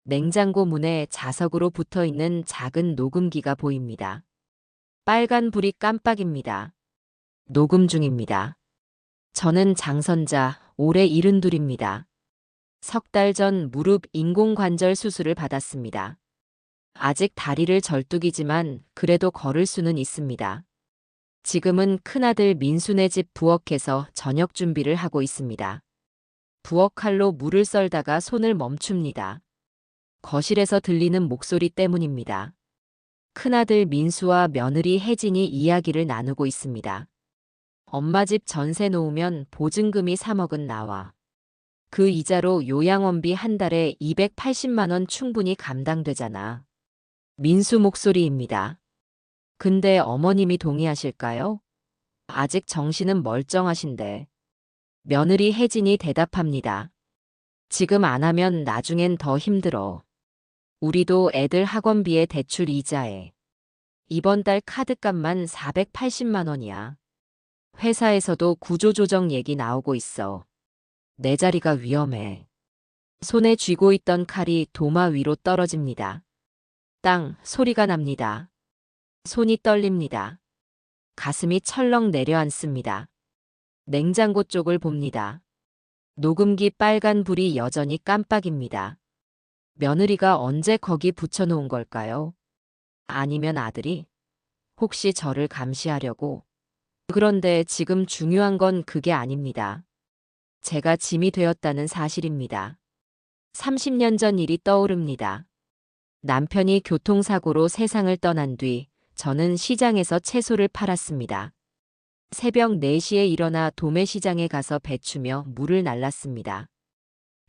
냉장고 문에 자석으로 붙어 있는 작은 녹음기가 보입니다. 빨간 불이 깜빡입니다. 녹음 중입니다. 저는 장선자, 올해 72입니다. 석 달 전 무릎 인공관절 수술을 받았습니다. 아직 다리를 절뚝이지만 그래도 걸을 수는 있습니다. 지금은 큰아들 민수네 집 부엌에서 저녁 준비를 하고 있습니다. 부엌 칼로 물을 썰다가 손을 멈춥니다. 거실에서 들리는 목소리 때문입니다. 큰아들 민수와 며느리 혜진이 이야기를 나누고 있습니다. 엄마 집 전세 놓으면 보증금이 3억은 나와. 그 이자로 요양원비 한 달에 280만 원 충분히 감당되잖아. 민수 목소리입니다. 근데 어머님이 동의하실까요? 아직 정신은 멀쩡하신데. 며느리 혜진이 대답합니다. 지금 안 하면 나중엔 더 힘들어. 우리도 애들 학원비에 대출 이자에. 이번 달 카드값만 480만 원이야. 회사에서도 구조조정 얘기 나오고 있어. 내 자리가 위험해. 손에 쥐고 있던 칼이 도마 위로 떨어집니다. 땅 소리가 납니다. 손이 떨립니다. 가슴이 철렁 내려앉습니다. 냉장고 쪽을 봅니다. 녹음기 빨간 불이 여전히 깜빡입니다. 며느리가 언제 거기 붙여놓은 걸까요? 아니면 아들이? 혹시 저를 감시하려고? 그런데 지금 중요한 건 그게 아닙니다. 제가 짐이 되었다는 사실입니다. 30년 전 일이 떠오릅니다. 남편이 교통사고로 세상을 떠난 뒤 저는 시장에서 채소를 팔았습니다. 새벽 4시에 일어나 도매시장에 가서 배추며 물을 날랐습니다.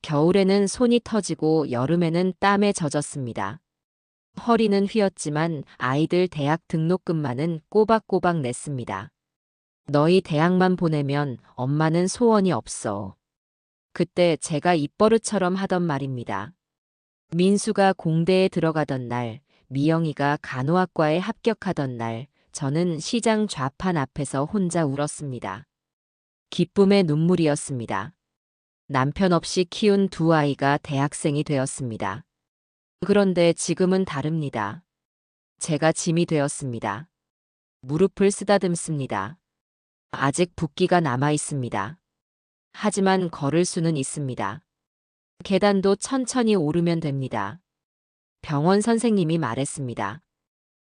겨울에는 손이 터지고 여름에는 땀에 젖었습니다. 허리는 휘었지만 아이들 대학 등록금만은 꼬박꼬박 냈습니다. 너희 대학만 보내면 엄마는 소원이 없어. 그때 제가 입버릇처럼 하던 말입니다. 민수가 공대에 들어가던 날, 미영이가 간호학과에 합격하던 날, 저는 시장 좌판 앞에서 혼자 울었습니다. 기쁨의 눈물이었습니다. 남편 없이 키운 두 아이가 대학생이 되었습니다. 그런데 지금은 다릅니다. 제가 짐이 되었습니다. 무릎을 쓰다듬습니다. 아직 붓기가 남아 있습니다. 하지만 걸을 수는 있습니다. 계단도 천천히 오르면 됩니다. 병원 선생님이 말했습니다.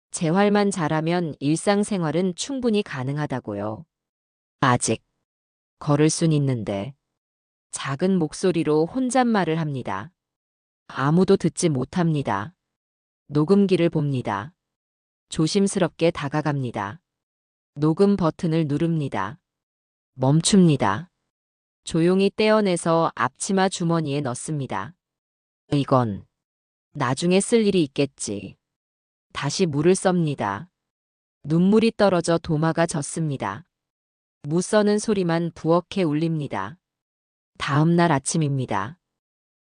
재활만 잘하면 일상생활은 충분히 가능하다고요. 아직 걸을 순 있는데. 작은 목소리로 혼잣말을 합니다. 아무도 듣지 못합니다. 녹음기를 봅니다. 조심스럽게 다가갑니다. 녹음 버튼을 누릅니다. 멈춥니다. 조용히 떼어내서 앞치마 주머니에 넣습니다. 이건 나중에 쓸 일이 있겠지. 다시 물을 썹니다. 눈물이 떨어져 도마가 젖습니다. 무 써는 소리만 부엌에 울립니다. 다음 날 아침입니다.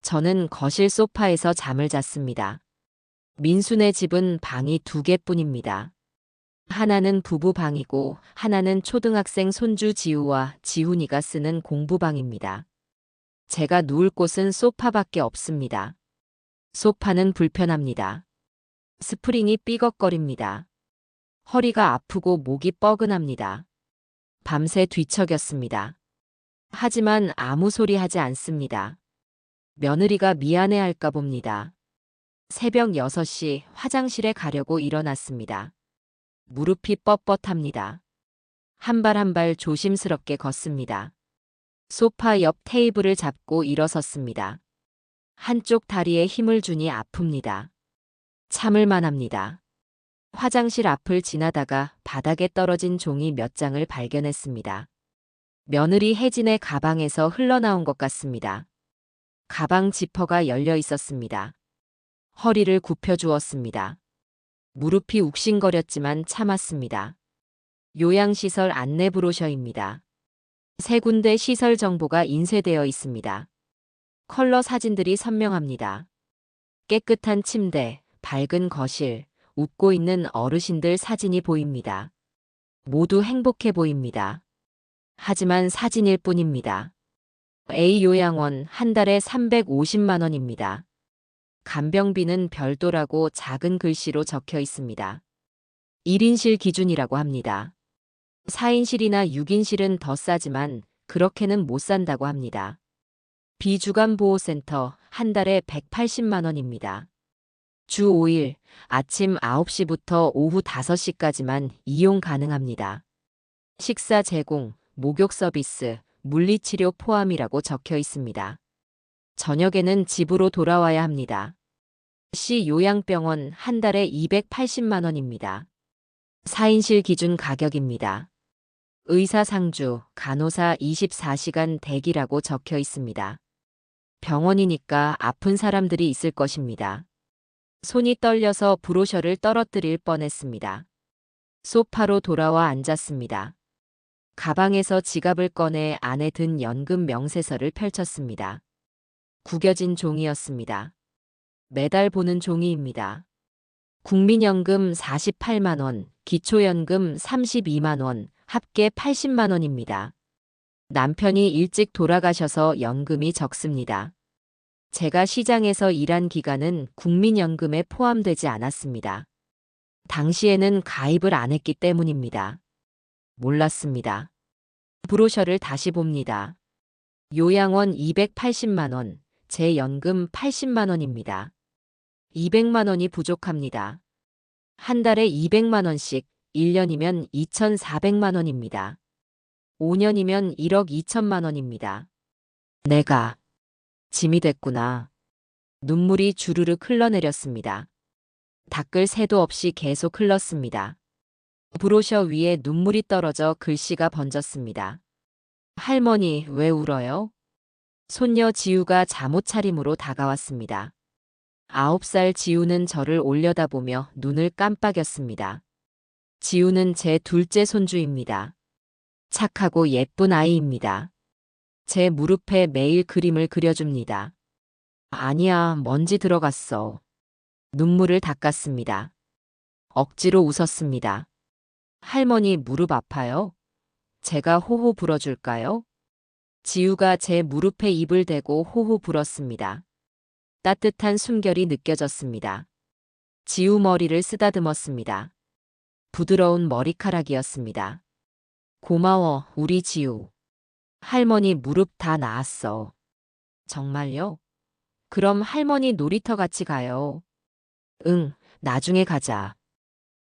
저는 거실 소파에서 잠을 잤습니다. 민수네 집은 방이 2개뿐입니다. 하나는 부부방이고 하나는 초등학생 손주 지우와 지훈이가 쓰는 공부방입니다. 제가 누울 곳은 소파밖에 없습니다. 소파는 불편합니다. 스프링이 삐걱거립니다. 허리가 아프고 목이 뻐근합니다. 밤새 뒤척였습니다. 하지만 아무 소리 하지 않습니다. 며느리가 미안해할까 봅니다. 새벽 6시 화장실에 가려고 일어났습니다. 무릎이 뻣뻣합니다. 한 발 한 발 조심스럽게 걷습니다. 소파 옆 테이블을 잡고 일어섰습니다. 한쪽 다리에 힘을 주니 아픕니다. 참을만 합니다. 화장실 앞을 지나다가 바닥에 떨어진 종이 몇 장을 발견했습니다. 며느리 혜진의 가방에서 흘러나온 것 같습니다. 가방 지퍼가 열려 있었습니다. 허리를 굽혀 주었습니다. 무릎이 욱신거렸지만 참았습니다. 요양시설 안내 브로셔입니다. 3군데 시설 정보가 인쇄되어 있습니다. 컬러 사진들이 선명합니다. 깨끗한 침대, 밝은 거실, 웃고 있는 어르신들 사진이 보입니다. 모두 행복해 보입니다. 하지만 사진일 뿐입니다. A 요양원 한 달에 350만 원입니다. 간병비는 별도라고 작은 글씨로 적혀 있습니다. 1인실 기준이라고 합니다. 4인실이나 6인실은 더 싸지만 그렇게는 못 산다고 합니다. 비주간보호센터 한 달에 180만 원입니다. 주 5일 아침 9시부터 오후 5시까지만 이용 가능합니다. 식사 제공, 목욕 서비스, 물리치료 포함이라고 적혀 있습니다. 저녁에는 집으로 돌아와야 합니다. 시 요양병원 한 달에 280만 원입니다. 4인실 기준 가격입니다. 의사 상주, 간호사 24시간 대기라고 적혀 있습니다. 병원이니까 아픈 사람들이 있을 것입니다. 손이 떨려서 브로셔를 떨어뜨릴 뻔했습니다. 소파로 돌아와 앉았습니다. 가방에서 지갑을 꺼내 안에 든 연금 명세서를 펼쳤습니다. 구겨진 종이였습니다. 매달 보는 종이입니다. 국민연금 48만 원, 기초연금 32만 원, 합계 80만 원입니다. 남편이 일찍 돌아가셔서 연금이 적습니다. 제가 시장에서 일한 기간은 국민연금에 포함되지 않았습니다. 당시에는 가입을 안 했기 때문입니다. 몰랐습니다. 브로셔를 다시 봅니다. 요양원 280만 원, 제 연금 80만 원입니다. 200만 원이 부족합니다. 한 달에 200만 원씩 1년이면 2,400만 원입니다. 5년이면 1억 2천만 원입니다. 내가 짐이 됐구나. 눈물이 주르륵 흘러내렸습니다. 닦을 새도 없이 계속 흘렀습니다. 브로셔 위에 눈물이 떨어져 글씨가 번졌습니다. 할머니, 왜 울어요? 손녀 지우가 잠옷 차림으로 다가왔습니다. 9살 지우는 저를 올려다보며 눈을 깜빡였습니다. 지우는 제 둘째 손주입니다. 착하고 예쁜 아이입니다. 제 무릎에 매일 그림을 그려줍니다. 아니야, 먼지 들어갔어. 눈물을 닦았습니다. 억지로 웃었습니다. 할머니 무릎 아파요? 제가 호호 불어줄까요? 지우가 제 무릎에 입을 대고 호호 불었습니다. 따뜻한 숨결이 느껴졌습니다. 지우 머리를 쓰다듬었습니다. 부드러운 머리카락이었습니다. 고마워, 우리 지우. 할머니 무릎 다 나았어. 정말요? 그럼 할머니 놀이터 같이 가요. 응, 나중에 가자.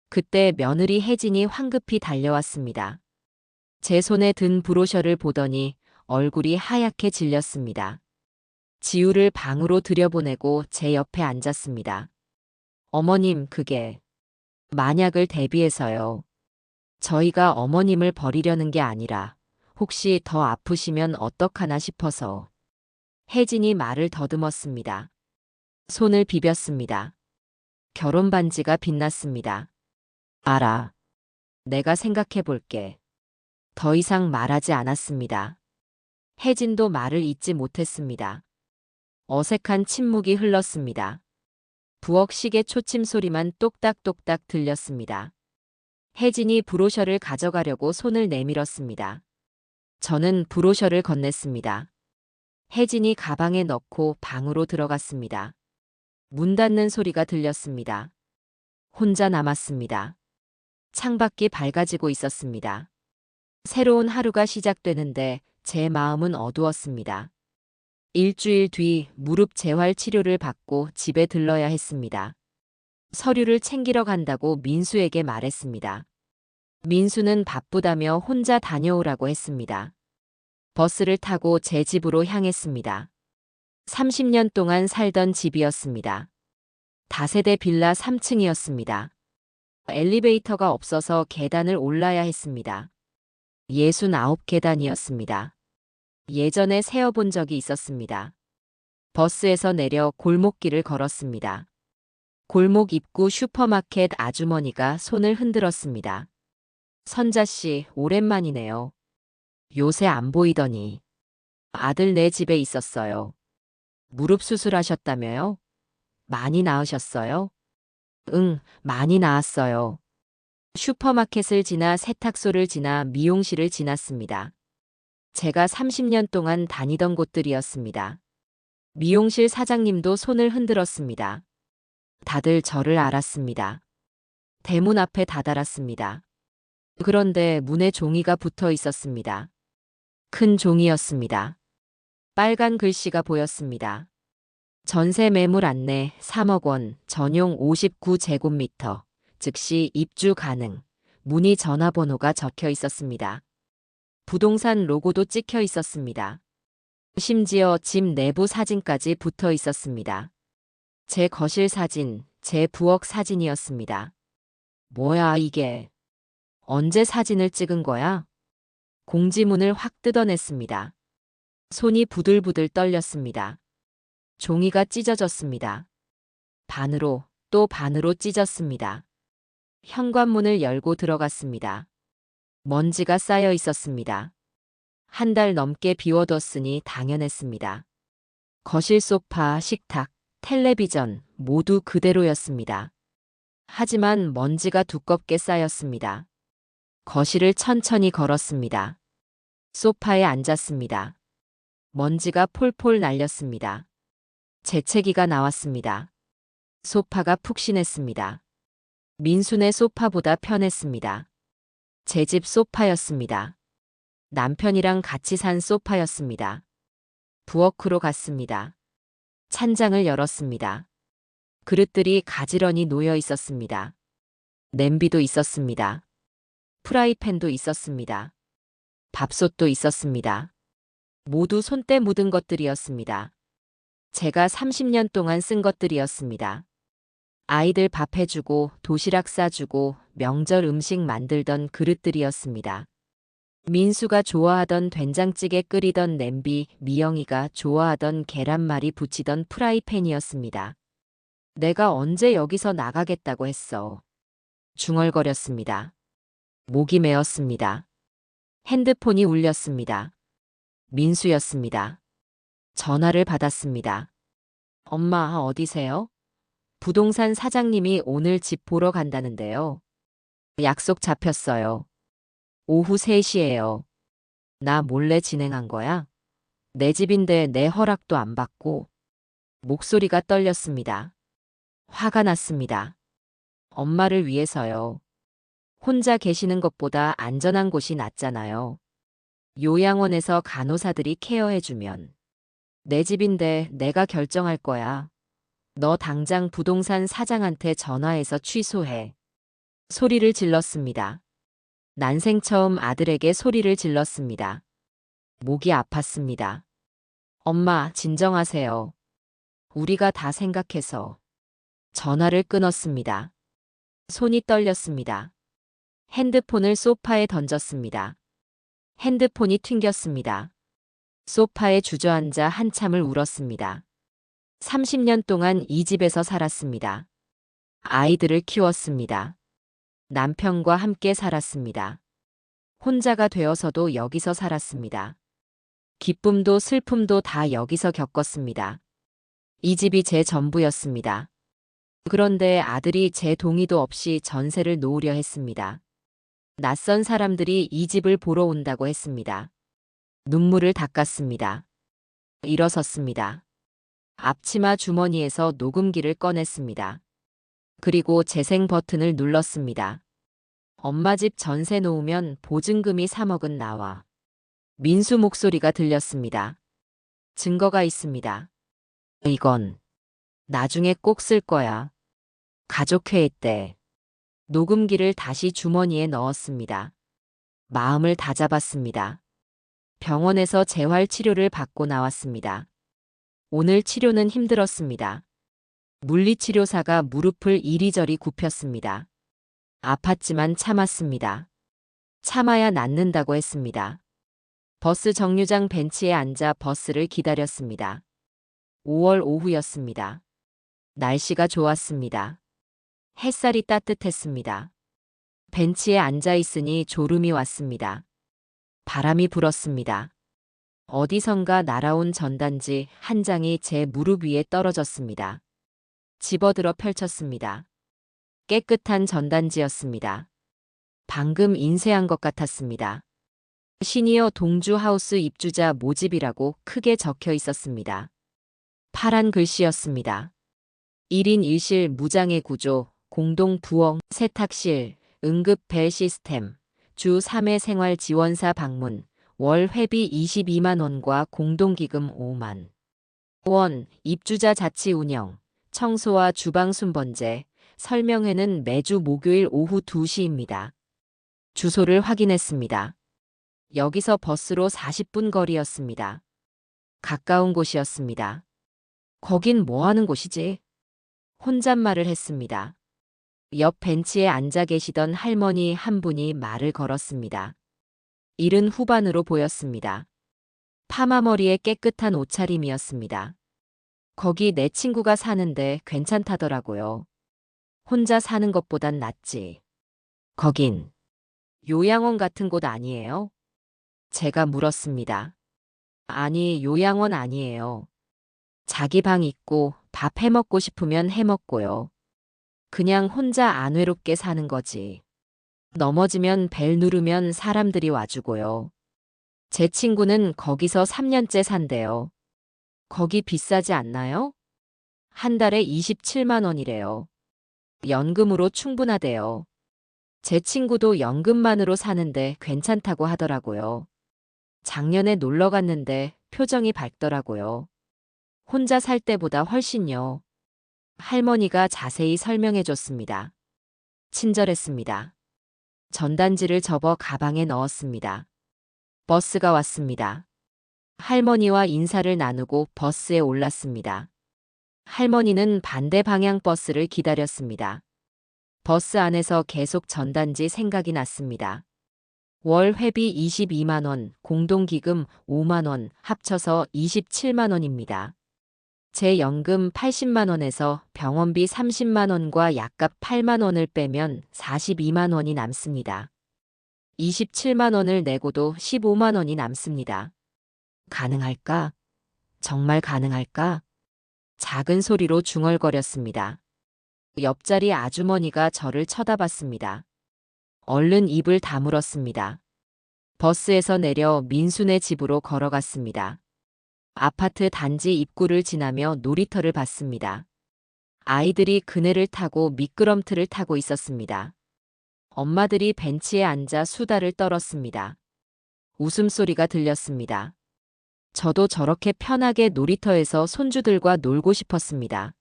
그때 며느리 혜진이 황급히 달려왔습니다. 제 손에 든 브로셔를 보더니 얼굴이 하얗게 질렸습니다. 지우를 방으로 들여보내고 제 옆에 앉았습니다. 어머님, 그게 만약을 대비해서요. 저희가 어머님을 버리려는 게 아니라 혹시 더 아프시면 어떡하나 싶어서. 혜진이 말을 더듬었습니다. 손을 비볐습니다. 결혼 반지가 빛났습니다. 알아. 내가 생각해 볼게. 더 이상 말하지 않았습니다. 혜진도 말을 잇지 못했습니다. 어색한 침묵이 흘렀습니다. 부엌 시계 초침 소리만 똑딱똑딱 들렸습니다. 혜진이 브로셔를 가져가려고 손을 내밀었습니다. 저는 브로셔를 건넸습니다. 혜진이 가방에 넣고 방으로 들어갔습니다. 문 닫는 소리가 들렸습니다. 혼자 남았습니다. 창밖이 밝아지고 있었습니다. 새로운 하루가 시작되는데 제 마음은 어두웠습니다. 일주일 뒤 무릎 재활 치료를 받고 집에 들러야 했습니다. 서류를 챙기러 간다고 민수에게 말했습니다. 민수는 바쁘다며 혼자 다녀오라고 했습니다. 버스를 타고 제 집으로 향했습니다. 30년 동안 살던 집이었습니다. 다세대 빌라 3층이었습니다. 엘리베이터가 없어서 계단을 올라야 했습니다. 69계단이었습니다. 예전에 세어본 적이 있었습니다. 버스에서 내려 골목길을 걸었습니다. 골목 입구 슈퍼마켓 아주머니가 손을 흔들었습니다. 선자씨, 오랜만이네요. 요새 안 보이더니. 아들 내 집에 있었어요. 무릎 수술하셨다며요? 많이 나으셨어요? 응, 많이 나았어요. 슈퍼마켓을 지나 세탁소를 지나 미용실을 지났습니다. 제가 30년 동안 다니던 곳들이었습니다. 미용실 사장님도 손을 흔들었습니다. 다들 저를 알았습니다. 대문 앞에 다다랐습니다. 그런데 문에 종이가 붙어 있었습니다. 큰 종이였습니다. 빨간 글씨가 보였습니다. 전세 매물 안내 3억 원, 전용 59제곱미터, 즉시 입주 가능. 문의 전화번호가 적혀 있었습니다. 부동산 로고도 찍혀 있었습니다. 심지어 집 내부 사진까지 붙어 있었습니다. 제 거실 사진, 제 부엌 사진이었습니다. 뭐야 이게? 언제 사진을 찍은 거야? 공지문을 확 뜯어냈습니다. 손이 부들부들 떨렸습니다. 종이가 찢어졌습니다. 반으로, 또 반으로 찢었습니다. 현관문을 열고 들어갔습니다. 먼지가 쌓여 있었습니다. 한 달 넘게 비워뒀으니 당연했습니다. 거실 소파, 식탁, 텔레비전 모두 그대로였습니다. 하지만 먼지가 두껍게 쌓였습니다. 거실을 천천히 걸었습니다. 소파에 앉았습니다. 먼지가 폴폴 날렸습니다. 재채기가 나왔습니다. 소파가 푹신했습니다. 민수네 소파보다 편했습니다. 제 집 소파였습니다. 남편이랑 같이 산 소파였습니다. 부엌으로 갔습니다. 찬장을 열었습니다. 그릇들이 가지런히 놓여 있었습니다. 냄비도 있었습니다. 프라이팬도 있었습니다. 밥솥도 있었습니다. 모두 손때 묻은 것들이었습니다. 제가 30년 동안 쓴 것들이었습니다. 아이들 밥 해주고 도시락 싸주고 명절 음식 만들던 그릇들이었습니다. 민수가 좋아하던 된장찌개 끓이던 냄비, 미영이가 좋아하던 계란말이 부치던 프라이팬이었습니다. 내가 언제 여기서 나가겠다고 했어. 중얼거렸습니다. 목이 메었습니다. 핸드폰이 울렸습니다. 민수였습니다. 전화를 받았습니다. 엄마, 어디세요? 부동산 사장님이 오늘 집 보러 간다는데요. 약속 잡혔어요. 오후 3시예요. 나 몰래 진행한 거야? 내 집인데 내 허락도 안 받고. 목소리가 떨렸습니다. 화가 났습니다. 엄마를 위해서요. 혼자 계시는 것보다 안전한 곳이 낫잖아요. 요양원에서 간호사들이 케어해주면. 내 집인데 내가 결정할 거야. 너 당장 부동산 사장한테 전화해서 취소해. 소리를 질렀습니다. 난생 처음 아들에게 소리를 질렀습니다. 목이 아팠습니다. 엄마, 진정하세요. 우리가 다 생각해서. 전화를 끊었습니다. 손이 떨렸습니다. 핸드폰을 소파에 던졌습니다. 핸드폰이 튕겼습니다. 소파에 주저앉아 한참을 울었습니다. 30년 동안 이 집에서 살았습니다. 아이들을 키웠습니다. 남편과 함께 살았습니다. 혼자가 되어서도 여기서 살았습니다. 기쁨도 슬픔도 다 여기서 겪었습니다. 이 집이 제 전부였습니다. 그런데 아들이 제 동의도 없이 전세를 놓으려 했습니다. 낯선 사람들이 이 집을 보러 온다고 했습니다. 눈물을 닦았습니다. 일어섰습니다. 앞치마 주머니에서 녹음기를 꺼냈습니다. 그리고 재생 버튼을 눌렀습니다. 엄마 집 전세 놓으면 보증금이 3억은 나와. 민수 목소리가 들렸습니다. 증거가 있습니다. 이건 나중에 꼭 쓸 거야. 가족회의 때. 녹음기를 다시 주머니에 넣었습니다. 마음을 다잡았습니다. 병원에서 재활치료를 받고 나왔습니다. 오늘 치료는 힘들었습니다. 물리치료사가 무릎을 이리저리 굽혔습니다. 아팠지만 참았습니다. 참아야 낫는다고 했습니다. 버스 정류장 벤치에 앉아 버스를 기다렸습니다. 5월 오후였습니다. 날씨가 좋았습니다. 햇살이 따뜻했습니다. 벤치에 앉아 있으니 졸음이 왔습니다. 바람이 불었습니다. 어디선가 날아온 전단지 한 장이 제 무릎 위에 떨어졌습니다. 집어들어 펼쳤습니다. 깨끗한 전단지였습니다. 방금 인쇄한 것 같았습니다. 시니어 동주 하우스 입주자 모집이라고 크게 적혀 있었습니다. 파란 글씨였습니다. 1인 1실 무장애 구조, 공동 부엌, 세탁실, 응급 벨 시스템, 주 3회 생활 지원사 방문, 월 회비 22만 원과 공동기금 5만 원, 입주자 자치 운영, 청소와 주방 순번제, 설명회는 매주 목요일 오후 2시입니다. 주소를 확인했습니다. 여기서 버스로 40분 거리였습니다. 가까운 곳이었습니다. 거긴 뭐 하는 곳이지? 혼잣말을 했습니다. 옆 벤치에 앉아 계시던 할머니 한 분이 말을 걸었습니다. 일은 후반으로 보였습니다. 파마머리에 깨끗한 옷차림이었습니다. 거기 내 친구가 사는데 괜찮다더라고요. 혼자 사는 것보단 낫지. 거긴 요양원 같은 곳 아니에요? 제가 물었습니다. 아니, 요양원 아니에요. 자기 방 있고 밥 해먹고 싶으면 해먹고요. 그냥 혼자 안 외롭게 사는 거지. 넘어지면 벨 누르면 사람들이 와주고요. 제 친구는 거기서 3년째 산대요. 거기 비싸지 않나요? 한 달에 27만 원이래요. 연금으로 충분하대요. 제 친구도 연금만으로 사는데 괜찮다고 하더라고요. 작년에 놀러 갔는데 표정이 밝더라고요. 혼자 살 때보다 훨씬요. 할머니가 자세히 설명해 줬습니다. 친절했습니다. 전단지를 접어 가방에 넣었습니다. 버스가 왔습니다. 할머니와 인사를 나누고 버스에 올랐습니다. 할머니는 반대 방향 버스를 기다렸습니다. 버스 안에서 계속 전단지 생각이 났습니다. 월 회비 22만 원, 공동기금 5만 원, 합쳐서 27만 원입니다. 제 연금 80만 원에서 병원비 30만 원과 약값 8만 원을 빼면 42만 원이 남습니다. 27만 원을 내고도 15만 원이 남습니다. 가능할까? 정말 가능할까? 작은 소리로 중얼거렸습니다. 옆자리 아주머니가 저를 쳐다봤습니다. 얼른 입을 다물었습니다. 버스에서 내려 민수네 집으로 걸어갔습니다. 아파트 단지 입구를 지나며 놀이터를 봤습니다. 아이들이 그네를 타고 미끄럼틀을 타고 있었습니다. 엄마들이 벤치에 앉아 수다를 떨었습니다. 웃음소리가 들렸습니다. 저도 저렇게 편하게 놀이터에서 손주들과 놀고 싶었습니다.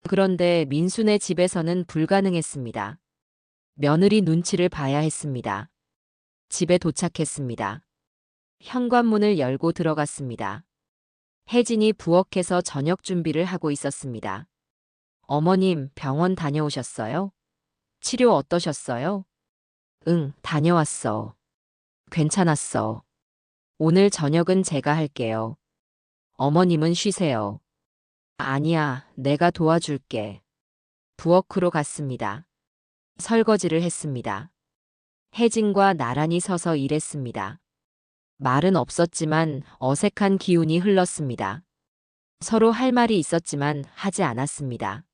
그런데 민수네 집에서는 불가능했습니다. 며느리 눈치를 봐야 했습니다. 집에 도착했습니다. 현관문을 열고 들어갔습니다. 혜진이 부엌에서 저녁 준비를 하고 있었습니다. 어머님, 병원 다녀오셨어요? 치료 어떠셨어요? 응, 다녀왔어. 괜찮았어. 오늘 저녁은 제가 할게요. 어머님은 쉬세요. 아니야, 내가 도와줄게. 부엌으로 갔습니다. 설거지를 했습니다. 혜진과 나란히 서서 일했습니다. 말은 없었지만 어색한 기운이 흘렀습니다. 서로 할 말이 있었지만 하지 않았습니다.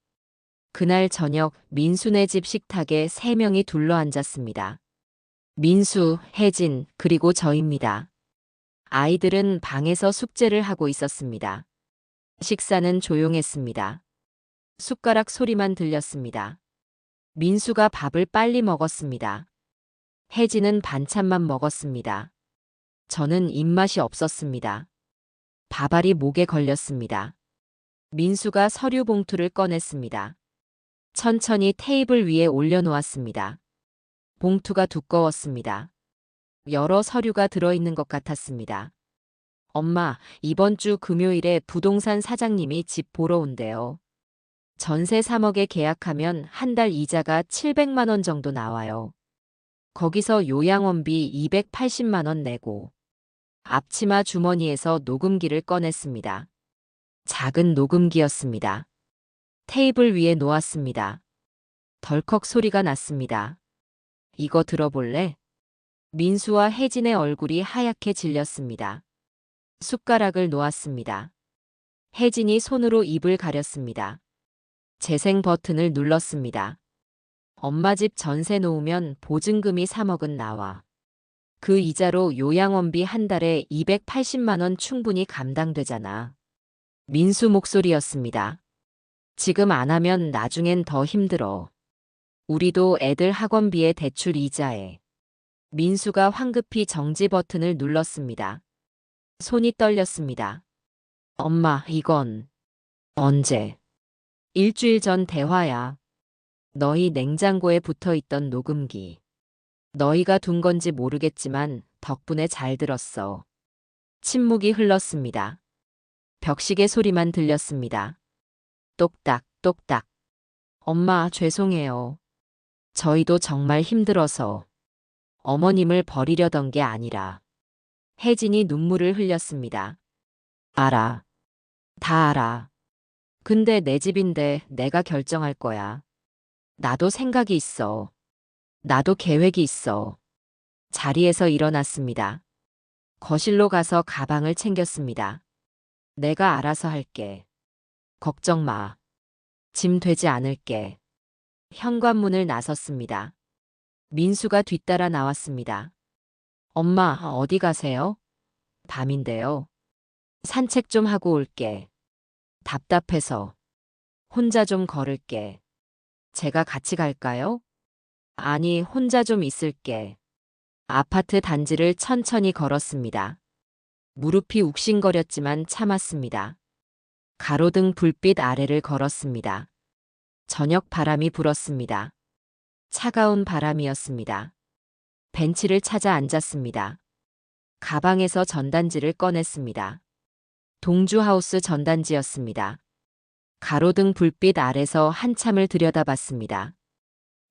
그날 저녁 민수네 집 식탁에 3명이 둘러앉았습니다. 민수, 혜진, 그리고 저입니다. 아이들은 방에서 숙제를 하고 있었습니다. 식사는 조용했습니다. 숟가락 소리만 들렸습니다. 민수가 밥을 빨리 먹었습니다. 혜진은 반찬만 먹었습니다. 저는 입맛이 없었습니다. 밥알이 목에 걸렸습니다. 민수가 서류 봉투를 꺼냈습니다. 천천히 테이블 위에 올려놓았습니다. 봉투가 두꺼웠습니다. 여러 서류가 들어있는 것 같았습니다. 엄마, 이번 주 금요일에 부동산 사장님이 집 보러 온대요. 전세 3억에 계약하면 한 달 이자가 700만 원 정도 나와요. 거기서 요양원비 280만 원 내고. 앞치마 주머니에서 녹음기를 꺼냈습니다. 작은 녹음기였습니다. 테이블 위에 놓았습니다. 덜컥 소리가 났습니다. 이거 들어볼래? 민수와 혜진의 얼굴이 하얗게 질렸습니다. 숟가락을 놓았습니다. 혜진이 손으로 입을 가렸습니다. 재생 버튼을 눌렀습니다. 엄마 집 전세 놓으면 보증금이 3억은 나와. 그 이자로 요양원비 한 달에 280만 원 충분히 감당되잖아. 민수 목소리였습니다. 지금 안 하면 나중엔 더 힘들어. 우리도 애들 학원비에 대출 이자에. 민수가 황급히 정지 버튼을 눌렀습니다. 손이 떨렸습니다. 엄마, 이건 언제? 일주일 전 대화야. 너희 냉장고에 붙어 있던 녹음기. 너희가 둔 건지 모르겠지만 덕분에 잘 들었어. 침묵이 흘렀습니다. 벽시계 소리만 들렸습니다. 똑딱, 똑딱. 엄마, 죄송해요. 저희도 정말 힘들어서. 어머님을 버리려던 게 아니라. 혜진이 눈물을 흘렸습니다. 알아. 다 알아. 근데 내 집인데 내가 결정할 거야. 나도 생각이 있어. 나도 계획이 있어. 자리에서 일어났습니다. 거실로 가서 가방을 챙겼습니다. 내가 알아서 할게. 걱정 마. 짐 되지 않을게. 현관문을 나섰습니다. 민수가 뒤따라 나왔습니다. 엄마, 어디 가세요? 밤인데요. 산책 좀 하고 올게. 답답해서. 혼자 좀 걸을게. 제가 같이 갈까요? 아니, 혼자 좀 있을게. 아파트 단지를 천천히 걸었습니다. 무릎이 욱신거렸지만 참았습니다. 가로등 불빛 아래를 걸었습니다. 저녁 바람이 불었습니다. 차가운 바람이었습니다. 벤치를 찾아 앉았습니다. 가방에서 전단지를 꺼냈습니다. 동주하우스 전단지였습니다. 가로등 불빛 아래서 한참을 들여다봤습니다.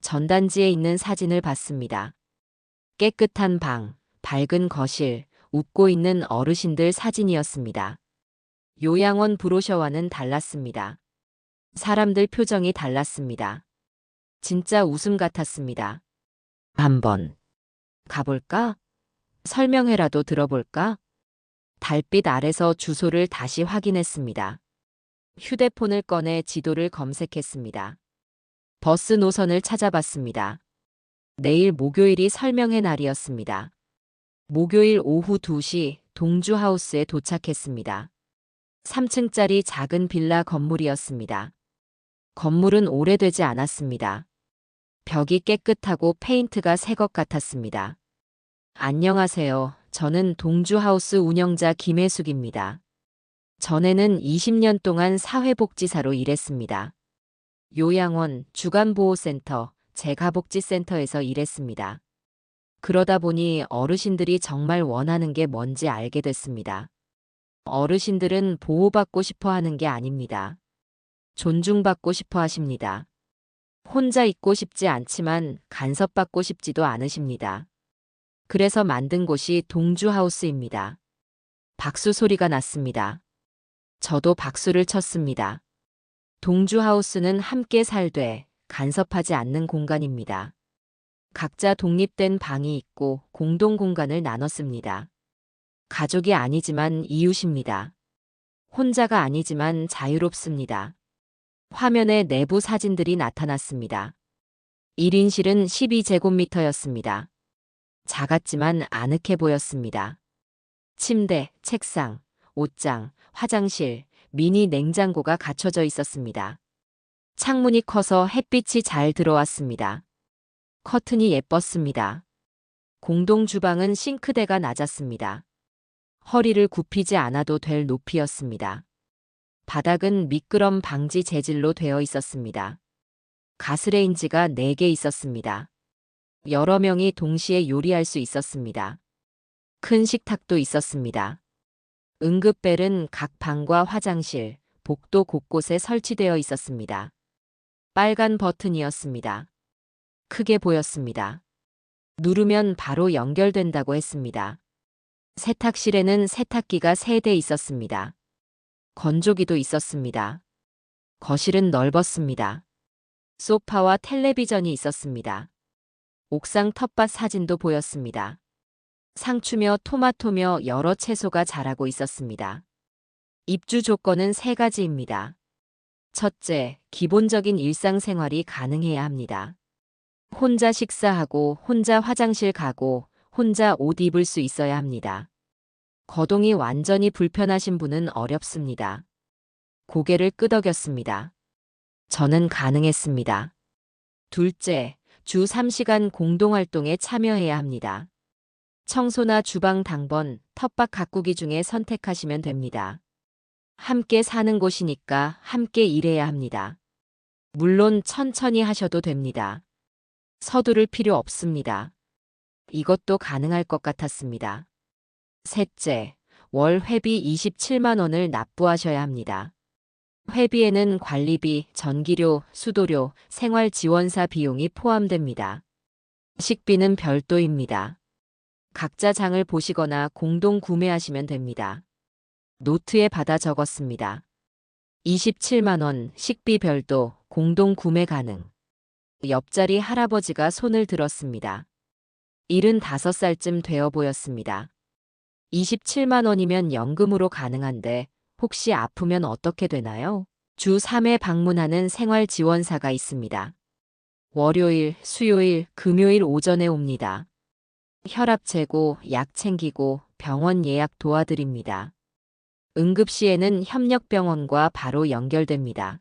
전단지에 있는 사진을 봤습니다. 깨끗한 방, 밝은 거실, 웃고 있는 어르신들 사진이었습니다. 요양원 브로셔와는 달랐습니다. 사람들 표정이 달랐습니다. 진짜 웃음 같았습니다. 한번 가볼까? 설명회라도 들어볼까? 달빛 아래서 주소를 다시 확인했습니다. 휴대폰을 꺼내 지도를 검색했습니다. 버스 노선을 찾아봤습니다. 내일 목요일이 설명회 날이었습니다. 목요일 오후 2시 동주하우스에 도착했습니다. 3층짜리 작은 빌라 건물이었습니다. 건물은 오래되지 않았습니다. 벽이 깨끗하고 페인트가 새 것 같았습니다. 안녕하세요. 저는 동주하우스 운영자 김혜숙입니다. 전에는 20년 동안 사회복지사로 일했습니다. 요양원, 주간보호센터, 재가복지센터에서 일했습니다. 그러다 보니 어르신들이 정말 원하는 게 뭔지 알게 됐습니다. 어르신들은 보호받고 싶어 하는 게 아닙니다. 존중받고 싶어 하십니다. 혼자 있고 싶지 않지만 간섭받고 싶지도 않으십니다. 그래서 만든 곳이 동주하우스입니다. 박수 소리가 났습니다. 저도 박수를 쳤습니다. 동주하우스는 함께 살되 간섭하지 않는 공간입니다. 각자 독립된 방이 있고 공동 공간을 나눠 씁니다. 가족이 아니지만 이웃입니다. 혼자가 아니지만 자유롭습니다. 화면에 내부 사진들이 나타났습니다. 1인실은 12제곱미터였습니다. 작았지만 아늑해 보였습니다. 침대, 책상, 옷장, 화장실, 미니 냉장고가 갖춰져 있었습니다. 창문이 커서 햇빛이 잘 들어왔습니다. 커튼이 예뻤습니다. 공동 주방은 싱크대가 낮았습니다. 허리를 굽히지 않아도 될 높이였습니다. 바닥은 미끄럼 방지 재질로 되어 있었습니다. 가스레인지가 4개 있었습니다. 여러 명이 동시에 요리할 수 있었습니다. 큰 식탁도 있었습니다. 응급벨은 각 방과 화장실, 복도 곳곳에 설치되어 있었습니다. 빨간 버튼이었습니다. 크게 보였습니다. 누르면 바로 연결된다고 했습니다. 세탁실에는 세탁기가 3대 있었습니다. 건조기도 있었습니다. 거실은 넓었습니다. 소파와 텔레비전이 있었습니다. 옥상 텃밭 사진도 보였습니다. 상추며 토마토며 여러 채소가 자라고 있었습니다. 입주 조건은 3가지입니다. 첫째, 기본적인 일상생활이 가능해야 합니다. 혼자 식사하고, 혼자 화장실 가고, 혼자 옷 입을 수 있어야 합니다. 거동이 완전히 불편하신 분은 어렵습니다. 고개를 끄덕였습니다. 저는 가능했습니다. 둘째, 주 3시간 공동활동에 참여해야 합니다. 청소나 주방 당번, 텃밭 가꾸기 중에 선택하시면 됩니다. 함께 사는 곳이니까 함께 일해야 합니다. 물론 천천히 하셔도 됩니다. 서두를 필요 없습니다. 이것도 가능할 것 같았습니다. 셋째, 월 회비 27만 원을 납부하셔야 합니다. 회비에는 관리비, 전기료, 수도료, 생활지원사 비용이 포함됩니다. 식비는 별도입니다. 각자 장을 보시거나 공동 구매하시면 됩니다. 노트에 받아 적었습니다. 27만 원, 식비 별도, 공동 구매 가능. 옆자리 할아버지가 손을 들었습니다. 75살쯤 되어 보였습니다. 27만 원이면 연금으로 가능한데 혹시 아프면 어떻게 되나요? 주 3회 방문하는 생활지원사가 있습니다. 월요일, 수요일, 금요일 오전에 옵니다. 혈압 재고, 약 챙기고 병원 예약 도와드립니다. 응급시에는 협력병원과 바로 연결됩니다.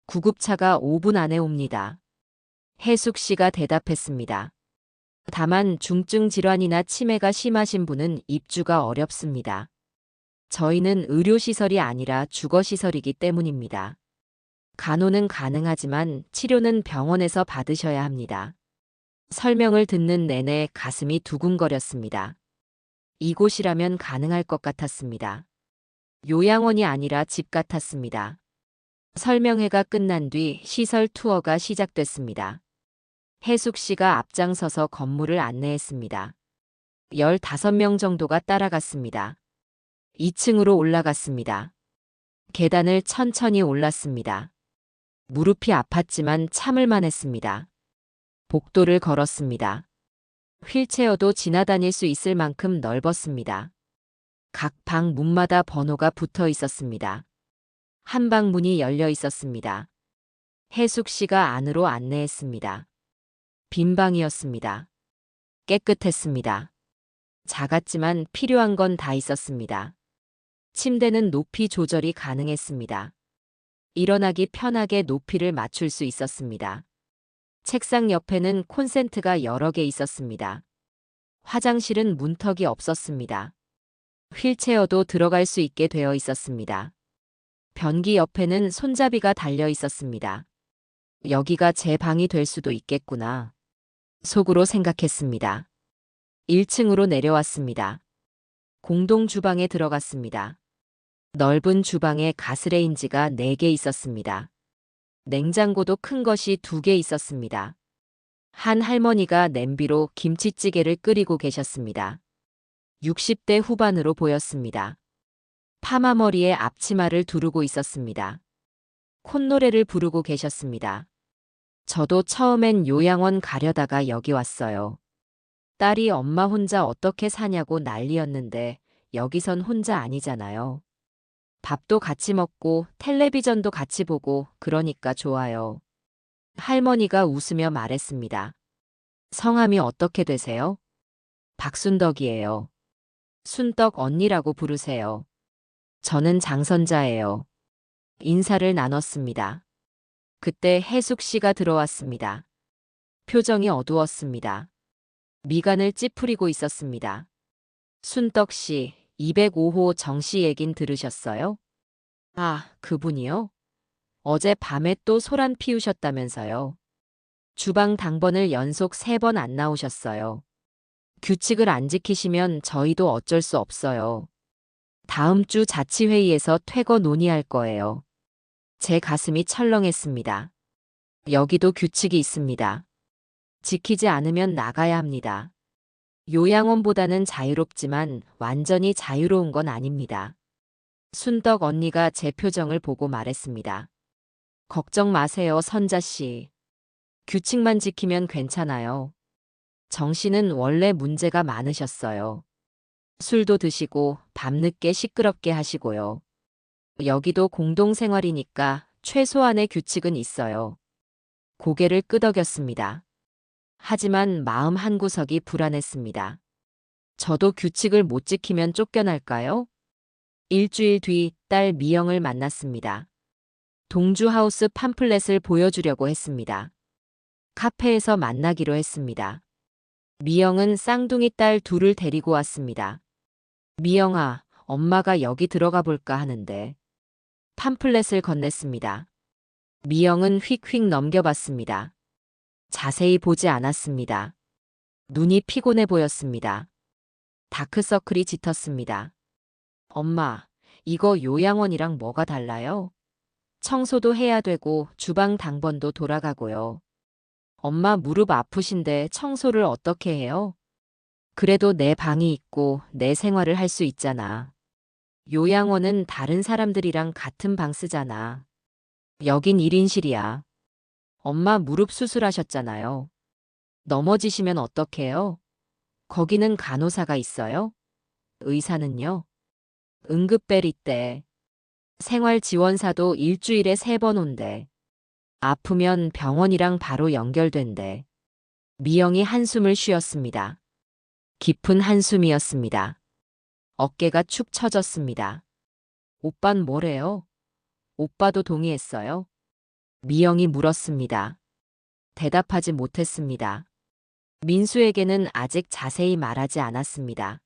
구급차가 5분 안에 옵니다. 혜숙 씨가 대답했습니다. 다만 중증 질환이나 치매가 심하신 분은 입주가 어렵습니다. 저희는 의료시설이 아니라 주거시설이기 때문입니다. 간호는 가능하지만 치료는 병원에서 받으셔야 합니다. 설명을 듣는 내내 가슴이 두근거렸습니다. 이곳이라면 가능할 것 같았습니다. 요양원이 아니라 집 같았습니다. 설명회가 끝난 뒤 시설 투어가 시작됐습니다. 혜숙 씨가 앞장서서 건물을 안내했습니다. 15명 정도가 따라갔습니다. 2층으로 올라갔습니다. 계단을 천천히 올랐습니다. 무릎이 아팠지만 참을만 했습니다. 복도를 걸었습니다. 휠체어도 지나다닐 수 있을 만큼 넓었습니다. 각 방 문마다 번호가 붙어 있었습니다. 한 방 문이 열려 있었습니다. 혜숙 씨가 안으로 안내했습니다. 빈 방이었습니다. 깨끗했습니다. 작았지만 필요한 건 다 있었습니다. 침대는 높이 조절이 가능했습니다. 일어나기 편하게 높이를 맞출 수 있었습니다. 책상 옆에는 콘센트가 여러 개 있었습니다. 화장실은 문턱이 없었습니다. 휠체어도 들어갈 수 있게 되어 있었습니다. 변기 옆에는 손잡이가 달려 있었습니다. 여기가 제 방이 될 수도 있겠구나. 속으로 생각했습니다. 1층으로 내려왔습니다. 공동 주방에 들어갔습니다. 넓은 주방에 가스레인지가 4개 있었습니다. 냉장고도 큰 것이 2개 있었습니다. 한 할머니가 냄비로 김치찌개를 끓이고 계셨습니다. 60대 후반으로 보였습니다. 파마머리에 앞치마를 두르고 있었습니다. 콧노래를 부르고 계셨습니다. 저도 처음엔 요양원 가려다가 여기 왔어요. 딸이 엄마 혼자 어떻게 사냐고 난리였는데 여기선 혼자 아니잖아요. 밥도 같이 먹고 텔레비전도 같이 보고 그러니까 좋아요. 할머니가 웃으며 말했습니다. 성함이 어떻게 되세요? 박순덕이에요. 순덕 언니라고 부르세요. 저는 장선자예요. 인사를 나눴습니다. 그때 혜숙 씨가 들어왔습니다. 표정이 어두웠습니다. 미간을 찌푸리고 있었습니다. 순덕 씨, 205호 정 씨 얘긴 들으셨어요? 아, 그분이요? 어제 밤에 또 소란 피우셨다면서요. 주방 당번을 연속 3번 안 나오셨어요. 규칙을 안 지키시면 저희도 어쩔 수 없어요. 다음 주 자치회의에서 퇴거 논의할 거예요. 제 가슴이 철렁했습니다. 여기도 규칙이 있습니다. 지키지 않으면 나가야 합니다. 요양원보다는 자유롭지만 완전히 자유로운 건 아닙니다. 순덕 언니가 제 표정을 보고 말했습니다. 걱정 마세요, 선자 씨. 규칙만 지키면 괜찮아요. 정 씨는 원래 문제가 많으셨어요. 술도 드시고 밤늦게 시끄럽게 하시고요. 여기도 공동생활이니까 최소한의 규칙은 있어요. 고개를 끄덕였습니다. 하지만 마음 한구석이 불안했습니다. 저도 규칙을 못 지키면 쫓겨날까요? 일주일 뒤 딸 미영을 만났습니다. 동주하우스 팜플렛을 보여주려고 했습니다. 카페에서 만나기로 했습니다. 미영은 쌍둥이 딸 둘을 데리고 왔습니다. 미영아, 엄마가 여기 들어가 볼까 하는데 팜플렛을 건넸습니다. 미영은 휙휙 넘겨봤습니다. 자세히 보지 않았습니다. 눈이 피곤해 보였습니다. 다크서클이 짙었습니다. 엄마, 이거 요양원이랑 뭐가 달라요? 청소도 해야 되고 주방 당번도 돌아가고요. 엄마 무릎 아프신데 청소를 어떻게 해요? 그래도 내 방이 있고 내 생활을 할 수 있잖아. 요양원은 다른 사람들이랑 같은 방 쓰잖아. 여긴 1인실이야. 엄마 무릎 수술하셨잖아요. 넘어지시면 어떡해요? 거기는 간호사가 있어요? 의사는요? 응급벨 있대. 생활지원사도 일주일에 3번 온대. 아프면 병원이랑 바로 연결된대. 미영이 한숨을 쉬었습니다. 깊은 한숨이었습니다. 어깨가 축 처졌습니다. 오빤 뭐래요? 오빠도 동의했어요? 미영이 물었습니다. 대답하지 못했습니다. 민수에게는 아직 자세히 말하지 않았습니다.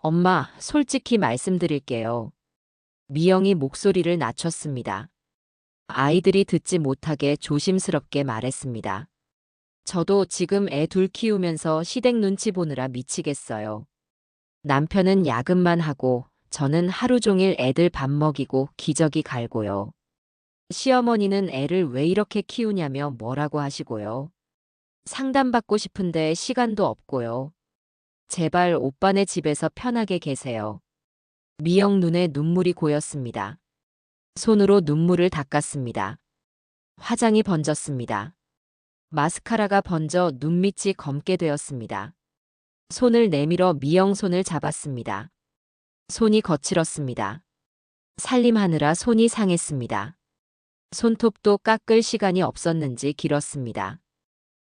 엄마, 솔직히 말씀드릴게요. 미영이 목소리를 낮췄습니다. 아이들이 듣지 못하게 조심스럽게 말했습니다. 저도 지금 애 둘 키우면서 시댁 눈치 보느라 미치겠어요. 남편은 야근만 하고 저는 하루 종일 애들 밥 먹이고 기저귀 갈고요. 시어머니는 애를 왜 이렇게 키우냐며 뭐라고 하시고요. 상담받고 싶은데 시간도 없고요. 제발 오빠네 집에서 편하게 계세요. 미영 눈에 눈물이 고였습니다. 손으로 눈물을 닦았습니다. 화장이 번졌습니다. 마스카라가 번져 눈밑이 검게 되었습니다. 손을 내밀어 미영 손을 잡았습니다. 손이 거칠었습니다. 살림하느라 손이 상했습니다. 손톱도 깎을 시간이 없었는지 길었습니다.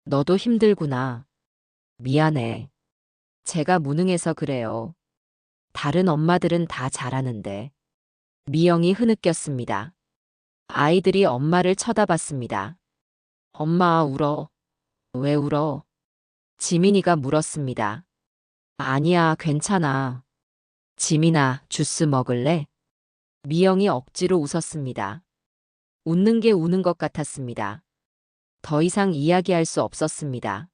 너도 힘들구나. 미안해. 제가 무능해서 그래요. 다른 엄마들은 다 잘하는데. 미영이 흐느꼈습니다. 아이들이 엄마를 쳐다봤습니다. 엄마 울어. 왜 울어? 지민이가 물었습니다. 아니야, 괜찮아. 지민아, 주스 먹을래? 미영이 억지로 웃었습니다. 웃는 게 우는 것 같았습니다. 더 이상 이야기할 수 없었습니다.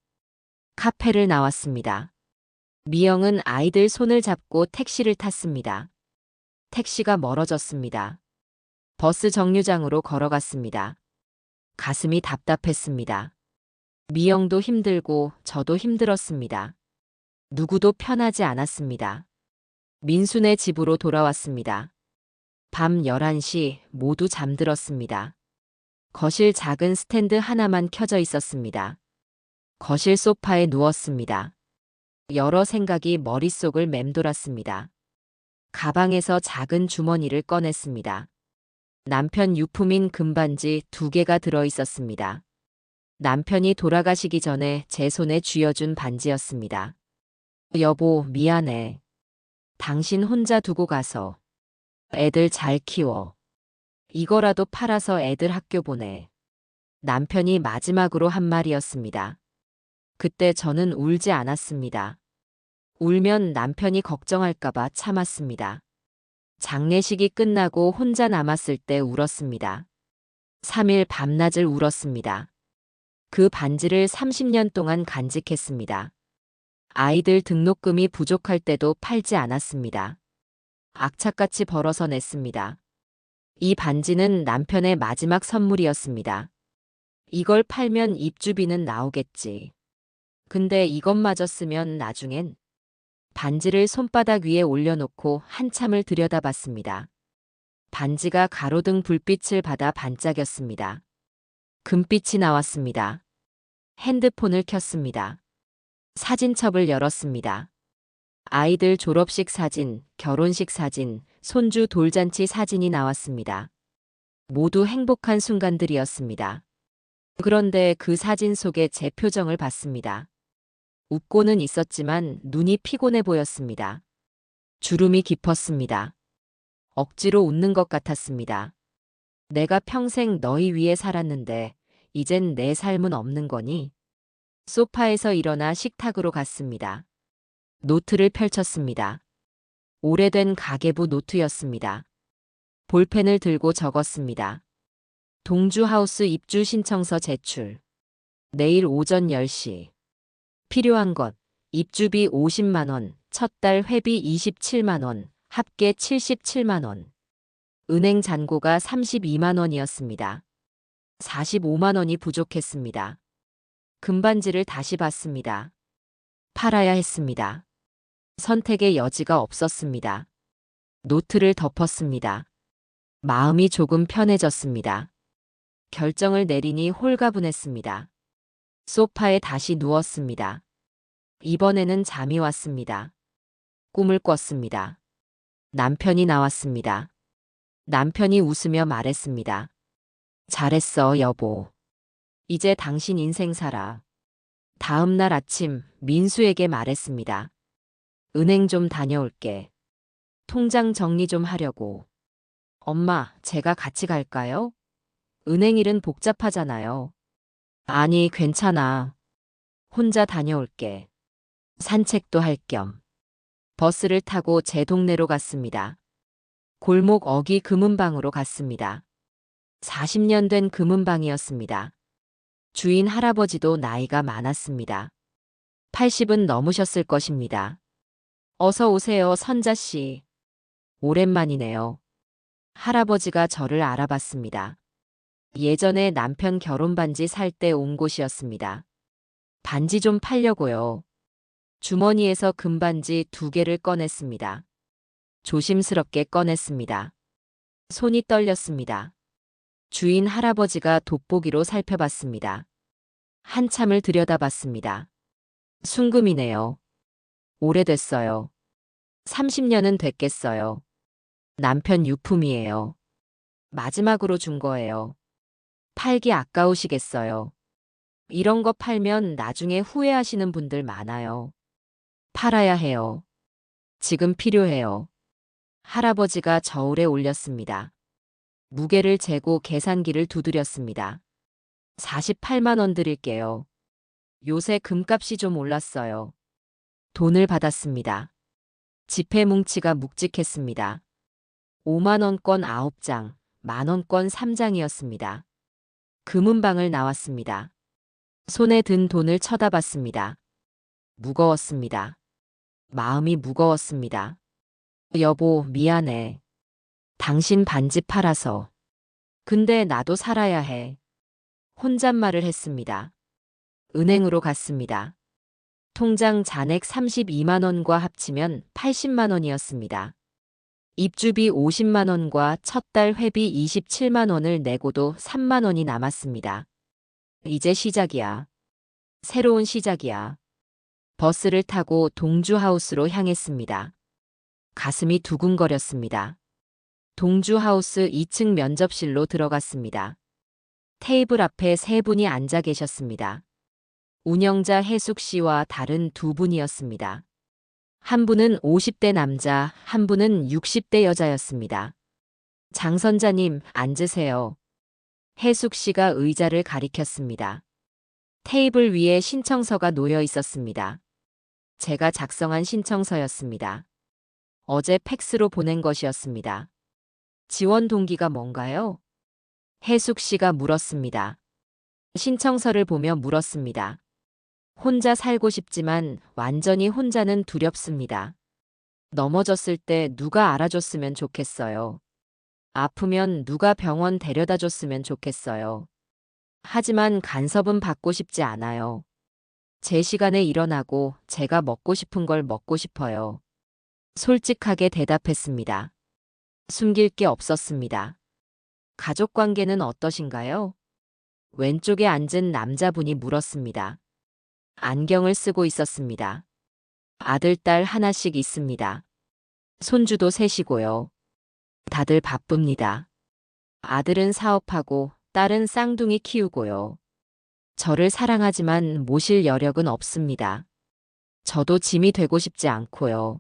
카페를 나왔습니다. 미영은 아이들 손을 잡고 택시를 탔습니다. 택시가 멀어졌습니다. 버스 정류장으로 걸어갔습니다. 가슴이 답답했습니다. 미영도 힘들고 저도 힘들었습니다. 누구도 편하지 않았습니다. 민수네 집으로 돌아왔습니다. 밤 11시 모두 잠들었습니다. 거실 작은 스탠드 하나만 켜져 있었습니다. 거실 소파에 누웠습니다. 여러 생각이 머릿속을 맴돌았습니다. 가방에서 작은 주머니를 꺼냈습니다. 남편 유품인 금반지 2개가 들어 있었습니다. 남편이 돌아가시기 전에 제 손에 쥐어준 반지였습니다. 여보, 미안해. 당신 혼자 두고 가서. 애들 잘 키워. 이거라도 팔아서 애들 학교 보내. 남편이 마지막으로 한 말이었습니다. 그때 저는 울지 않았습니다. 울면 남편이 걱정할까봐 참았습니다. 장례식이 끝나고 혼자 남았을 때 울었습니다. 3일 밤낮을 울었습니다. 그 반지를 30년 동안 간직했습니다. 아이들 등록금이 부족할 때도 팔지 않았습니다. 악착같이 벌어서 냈습니다. 이 반지는 남편의 마지막 선물이었습니다. 이걸 팔면 입주비는 나오겠지. 근데 이것마저 쓰면 나중엔. 반지를 손바닥 위에 올려놓고 한참을 들여다봤습니다. 반지가 가로등 불빛을 받아 반짝였습니다. 금빛이 나왔습니다. 핸드폰을 켰습니다. 사진첩을 열었습니다. 아이들 졸업식 사진, 결혼식 사진, 손주 돌잔치 사진이 나왔습니다. 모두 행복한 순간들이었습니다. 그런데 그 사진 속에 제 표정을 봤습니다. 웃고는 있었지만 눈이 피곤해 보였습니다. 주름이 깊었습니다. 억지로 웃는 것 같았습니다. 내가 평생 너희 위해 살았는데 이젠 내 삶은 없는 거니? 소파에서 일어나 식탁으로 갔습니다. 노트를 펼쳤습니다. 오래된 가계부 노트였습니다. 볼펜을 들고 적었습니다. 동주하우스 입주 신청서 제출. 내일 오전 10시. 필요한 것. 입주비 50만 원, 첫 달 회비 27만 원, 합계 77만 원. 은행 잔고가 32만 원이었습니다. 45만 원이 부족했습니다. 금반지를 다시 봤습니다. 팔아야 했습니다. 선택의 여지가 없었습니다. 노트를 덮었습니다. 마음이 조금 편해졌습니다. 결정을 내리니 홀가분했습니다. 소파에 다시 누웠습니다. 이번에는 잠이 왔습니다. 꿈을 꿨습니다. 남편이 나왔습니다. 남편이 웃으며 말했습니다. 잘했어, 여보. 이제 당신 인생 살아. 다음 날 아침 민수에게 말했습니다. 은행 좀 다녀올게. 통장 정리 좀 하려고. 엄마, 제가 같이 갈까요? 은행 일은 복잡하잖아요. 아니, 괜찮아. 혼자 다녀올게. 산책도 할 겸. 버스를 타고 제 동네로 갔습니다. 골목 어귀 금은방으로 갔습니다. 40년 된 금은방이었습니다. 주인 할아버지도 나이가 많았습니다. 80은 넘으셨을 것입니다. 어서 오세요, 선자씨. 오랜만이네요. 할아버지가 저를 알아봤습니다. 예전에 남편 결혼 반지 살 때 온 곳이었습니다. 반지 좀 팔려고요. 주머니에서 금반지 2개를 꺼냈습니다. 조심스럽게 꺼냈습니다. 손이 떨렸습니다. 주인 할아버지가 돋보기로 살펴봤습니다. 한참을 들여다봤습니다. 순금이네요. 오래됐어요. 30년은 됐겠어요. 남편 유품이에요. 마지막으로 준 거예요. 팔기 아까우시겠어요. 이런 거 팔면 나중에 후회하시는 분들 많아요. 팔아야 해요. 지금 필요해요. 할아버지가 저울에 올렸습니다. 무게를 재고 계산기를 두드렸습니다. 48만 원 드릴게요. 요새 금값이 좀 올랐어요. 돈을 받았습니다. 지폐 뭉치가 묵직했습니다. 5만 원권 9장, 만 원권 3장이었습니다. 금은방을 나왔습니다. 손에 든 돈을 쳐다봤습니다. 무거웠습니다. 마음이 무거웠습니다. 여보, 미안해. 당신 반지 팔아서. 근데 나도 살아야 해. 혼잣말을 했습니다. 은행으로 갔습니다. 통장 잔액 32만 원과 합치면 80만 원이었습니다. 입주비 50만 원과 첫 달 회비 27만 원을 내고도 3만 원이 남았습니다. 이제 시작이야. 새로운 시작이야. 버스를 타고 동주하우스로 향했습니다. 가슴이 두근거렸습니다. 동주하우스 2층 면접실로 들어갔습니다. 테이블 앞에 3분이 앉아 계셨습니다. 운영자 혜숙 씨와 다른 2분이었습니다. 한 분은 50대 남자, 한 분은 60대 여자였습니다. 장 선자님, 앉으세요. 혜숙 씨가 의자를 가리켰습니다. 테이블 위에 신청서가 놓여 있었습니다. 제가 작성한 신청서였습니다. 어제 팩스로 보낸 것이었습니다. 지원 동기가 뭔가요? 혜숙 씨가 물었습니다. 신청서를 보며 물었습니다. 혼자 살고 싶지만 완전히 혼자는 두렵습니다. 넘어졌을 때 누가 알아줬으면 좋겠어요. 아프면 누가 병원 데려다 줬으면 좋겠어요. 하지만 간섭은 받고 싶지 않아요. 제 시간에 일어나고 제가 먹고 싶은 걸 먹고 싶어요. 솔직하게 대답했습니다. 숨길 게 없었습니다. 가족 관계는 어떠신가요? 왼쪽에 앉은 남자분이 물었습니다. 안경을 쓰고 있었습니다. 아들, 딸 하나씩 있습니다. 손주도 셋이고요. 다들 바쁩니다. 아들은 사업하고 딸은 쌍둥이 키우고요. 저를 사랑하지만 모실 여력은 없습니다. 저도 짐이 되고 싶지 않고요.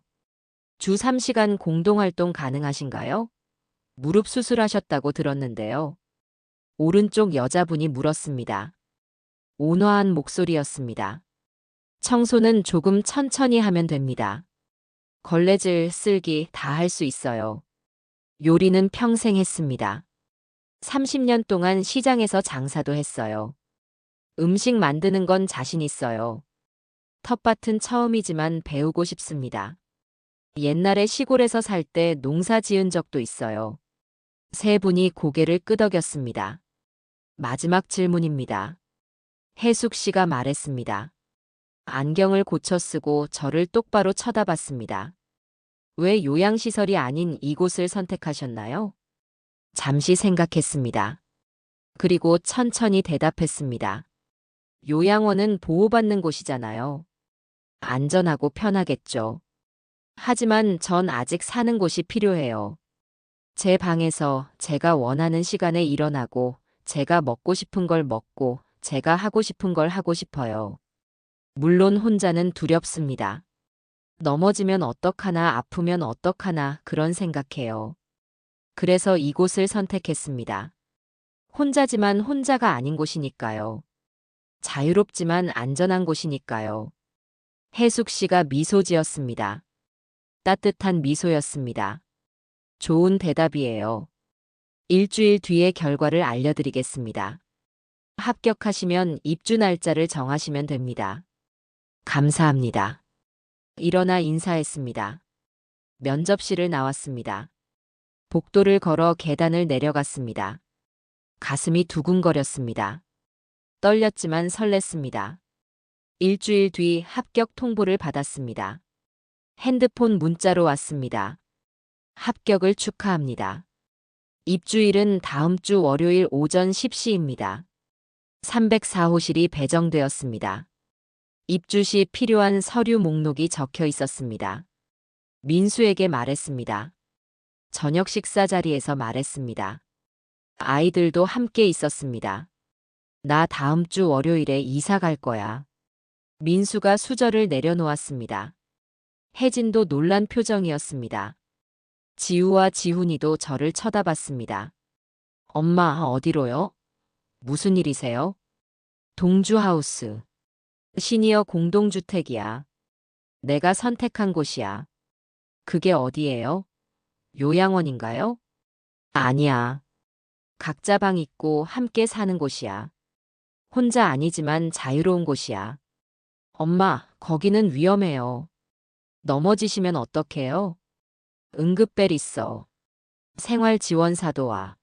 주 3시간 공동활동 가능하신가요? 무릎 수술하셨다고 들었는데요. 오른쪽 여자분이 물었습니다. 온화한 목소리였습니다. 청소는 조금 천천히 하면 됩니다. 걸레질, 쓸기 다 할 수 있어요. 요리는 평생 했습니다. 30년 동안 시장에서 장사도 했어요. 음식 만드는 건 자신 있어요. 텃밭은 처음이지만 배우고 싶습니다. 옛날에 시골에서 살 때 농사 지은 적도 있어요. 세 분이 고개를 끄덕였습니다. 마지막 질문입니다. 혜숙 씨가 말했습니다. 안경을 고쳐 쓰고 저를 똑바로 쳐다봤습니다. 왜 요양시설이 아닌 이곳을 선택하셨나요? 잠시 생각했습니다. 그리고 천천히 대답했습니다. 요양원은 보호받는 곳이잖아요. 안전하고 편하겠죠. 하지만 전 아직 사는 곳이 필요해요. 제 방에서 제가 원하는 시간에 일어나고, 제가 먹고 싶은 걸 먹고, 제가 하고 싶은 걸 하고 싶어요. 물론 혼자는 두렵습니다. 넘어지면 어떡하나, 아프면 어떡하나 그런 생각해요. 그래서 이곳을 선택했습니다. 혼자지만 혼자가 아닌 곳이니까요. 자유롭지만 안전한 곳이니까요. 혜숙 씨가 미소 지었습니다. 따뜻한 미소였습니다. 좋은 대답이에요. 일주일 뒤에 결과를 알려드리겠습니다. 합격하시면 입주 날짜를 정하시면 됩니다. 감사합니다. 일어나 인사했습니다. 면접실을 나왔습니다. 복도를 걸어 계단을 내려갔습니다. 가슴이 두근거렸습니다. 떨렸지만 설렜습니다. 일주일 뒤 합격 통보를 받았습니다. 핸드폰 문자로 왔습니다. 합격을 축하합니다. 입주일은 다음 주 월요일 오전 10시입니다. 304호실이 배정되었습니다. 입주 시 필요한 서류 목록이 적혀 있었습니다. 민수에게 말했습니다. 저녁 식사 자리에서 말했습니다. 아이들도 함께 있었습니다. 나 다음 주 월요일에 이사 갈 거야. 민수가 수저를 내려놓았습니다. 혜진도 놀란 표정이었습니다. 지우와 지훈이도 저를 쳐다봤습니다. 엄마, 어디로요? 무슨 일이세요? 동주하우스. 시니어 공동주택이야. 내가 선택한 곳이야. 그게 어디예요? 요양원인가요? 아니야. 각자 방 있고 함께 사는 곳이야. 혼자 아니지만 자유로운 곳이야. 엄마, 거기는 위험해요. 넘어지시면 어떡해요? 응급벨 있어. 생활지원사도 와.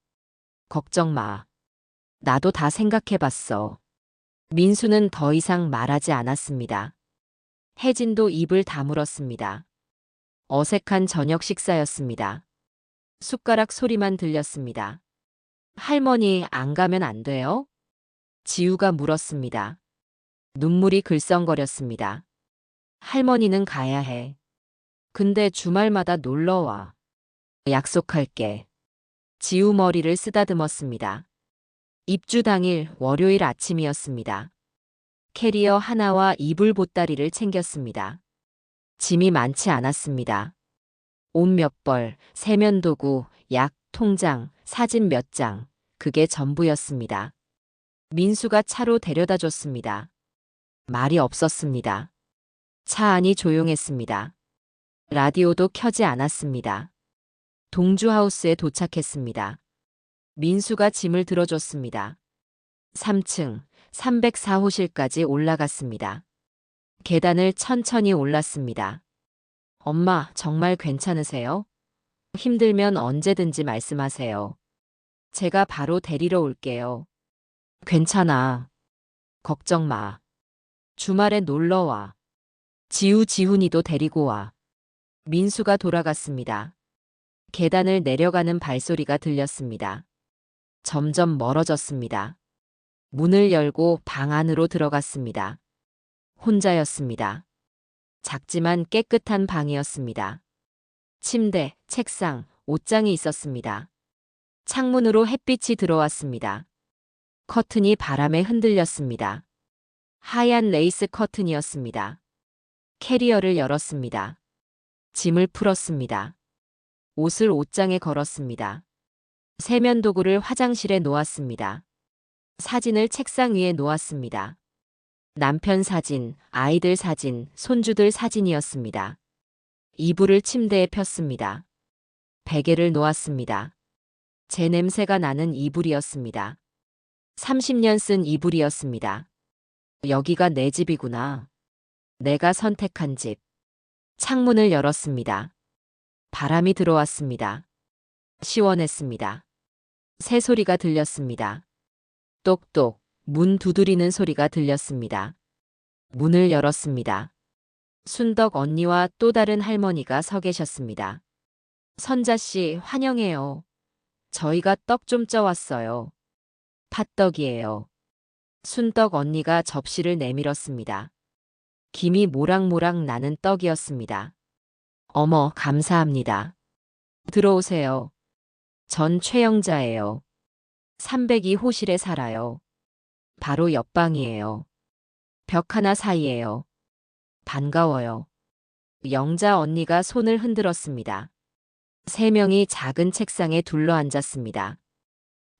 걱정 마. 나도 다 생각해봤어. 민수는 더 이상 말하지 않았습니다. 혜진도 입을 다물었습니다. 어색한 저녁 식사였습니다. 숟가락 소리만 들렸습니다. 할머니, 안 가면 안 돼요? 지우가 물었습니다. 눈물이 글썽거렸습니다. 할머니는 가야 해. 근데 주말마다 놀러 와. 약속할게. 지우 머리를 쓰다듬었습니다. 입주 당일 월요일 아침이었습니다. 캐리어 하나와 이불 보따리를 챙겼습니다. 짐이 많지 않았습니다. 옷 몇 벌, 세면도구, 약, 통장, 사진 몇 장, 그게 전부였습니다. 민수가 차로 데려다 줬습니다. 말이 없었습니다. 차 안이 조용했습니다. 라디오도 켜지 않았습니다. 동주하우스에 도착했습니다. 민수가 짐을 들어줬습니다. 3층 304호실까지 올라갔습니다. 계단을 천천히 올랐습니다. 엄마, 정말 괜찮으세요? 힘들면 언제든지 말씀하세요. 제가 바로 데리러 올게요. 괜찮아. 걱정 마. 주말에 놀러 와. 지훈이도 데리고 와. 민수가 돌아갔습니다. 계단을 내려가는 발소리가 들렸습니다. 점점 멀어졌습니다. 문을 열고 방 안으로 들어갔습니다. 혼자였습니다. 작지만 깨끗한 방이었습니다. 침대, 책상, 옷장이 있었습니다. 창문으로 햇빛이 들어왔습니다. 커튼이 바람에 흔들렸습니다. 하얀 레이스 커튼이었습니다. 캐리어를 열었습니다. 짐을 풀었습니다. 옷을 옷장에 걸었습니다. 세면도구를 화장실에 놓았습니다. 사진을 책상 위에 놓았습니다. 남편 사진, 아이들 사진, 손주들 사진이었습니다. 이불을 침대에 폈습니다. 베개를 놓았습니다. 제 냄새가 나는 이불이었습니다. 30년 쓴 이불이었습니다. 여기가 내 집이구나. 내가 선택한 집. 창문을 열었습니다. 바람이 들어왔습니다. 시원했습니다. 새소리가 들렸습니다. 똑똑, 문 두드리는 소리가 들렸습니다. 문을 열었습니다. 순덕 언니와 또 다른 할머니가 서 계셨습니다. 선자씨, 환영해요. 저희가 떡 좀 쪄왔어요. 팥떡이에요. 순덕 언니가 접시를 내밀었습니다. 김이 모락모락 나는 떡이었습니다. 어머, 감사합니다. 들어오세요. 전 최영자예요. 302 호실에 살아요. 바로 옆방이에요. 벽 하나 사이에요. 반가워요. 영자 언니가 손을 흔들었습니다. 세 명이 작은 책상에 둘러앉았습니다.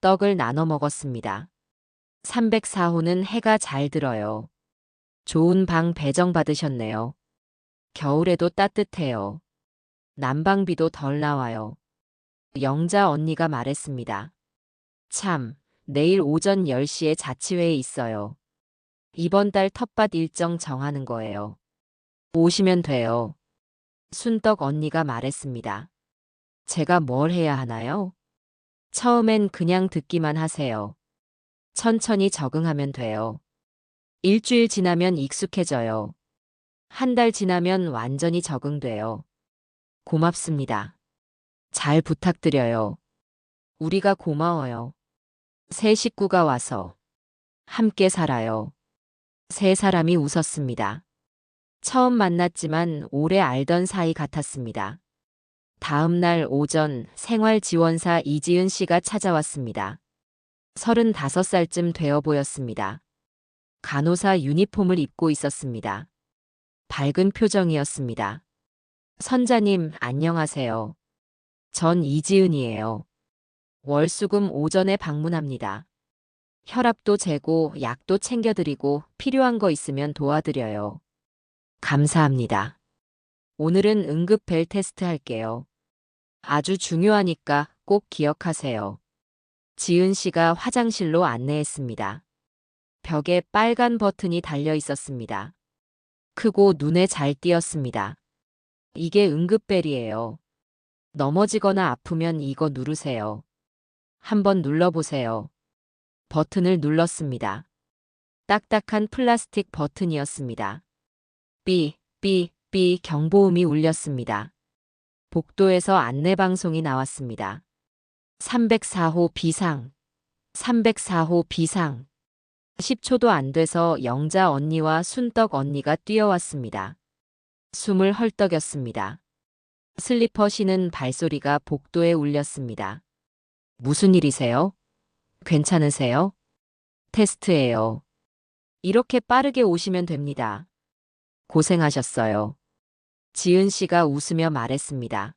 떡을 나눠 먹었습니다. 304호는 해가 잘 들어요. 좋은 방 배정받으셨네요. 겨울에도 따뜻해요. 난방비도 덜 나와요. 영자 언니가 말했습니다. 참, 내일 오전 10시에 자치회에 있어요. 이번 달 텃밭 일정 정하는 거예요. 오시면 돼요. 순떡 언니가 말했습니다. 제가 뭘 해야 하나요? 처음엔 그냥 듣기만 하세요. 천천히 적응하면 돼요. 일주일 지나면 익숙해져요. 한 달 지나면 완전히 적응돼요. 고맙습니다. 잘 부탁드려요. 우리가 고마워요. 새 식구가 와서 함께 살아요. 세 사람이 웃었습니다. 처음 만났지만 오래 알던 사이 같았습니다. 다음 날 오전 생활지원사 이지은 씨가 찾아왔습니다. 35살쯤 되어 보였습니다. 간호사 유니폼을 입고 있었습니다. 밝은 표정이었습니다. 선자님, 안녕하세요. 전 이지은이에요. 월수금 오전에 방문합니다. 혈압도 재고 약도 챙겨드리고 필요한 거 있으면 도와드려요. 감사합니다. 오늘은 응급 벨 테스트 할게요. 아주 중요하니까 꼭 기억하세요. 지은 씨가 화장실로 안내했습니다. 벽에 빨간 버튼이 달려 있었습니다. 크고 눈에 잘 띄었습니다. 이게 응급벨이에요. 넘어지거나 아프면 이거 누르세요. 한번 눌러보세요. 버튼을 눌렀습니다. 딱딱한 플라스틱 버튼이었습니다. 삐, 삐, 삐 경보음이 울렸습니다. 복도에서 안내방송이 나왔습니다. 304호 비상, 304호 비상. 10초도 안 돼서 영자 언니와 순떡 언니가 뛰어왔습니다. 숨을 헐떡였습니다. 슬리퍼 신은 발소리가 복도에 울렸습니다. 무슨 일이세요? 괜찮으세요? 테스트예요. 이렇게 빠르게 오시면 됩니다. 고생하셨어요. 지은 씨가 웃으며 말했습니다.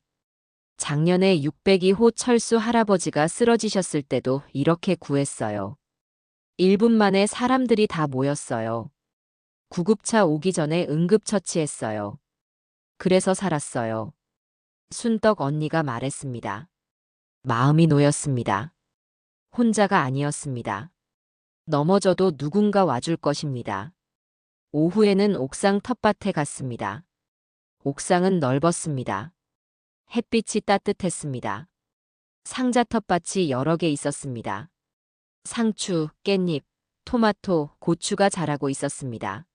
작년에 602호 철수 할아버지가 쓰러지셨을 때도 이렇게 구했어요. 1분 만에 사람들이 다 모였어요. 구급차 오기 전에 응급처치했어요. 그래서 살았어요. 순떡 언니가 말했습니다. 마음이 놓였습니다. 혼자가 아니었습니다. 넘어져도 누군가 와줄 것입니다. 오후에는 옥상 텃밭에 갔습니다. 옥상은 넓었습니다. 햇빛이 따뜻했습니다. 상자 텃밭이 여러 개 있었습니다. 상추, 깻잎, 토마토, 고추가 자라고 있었습니다.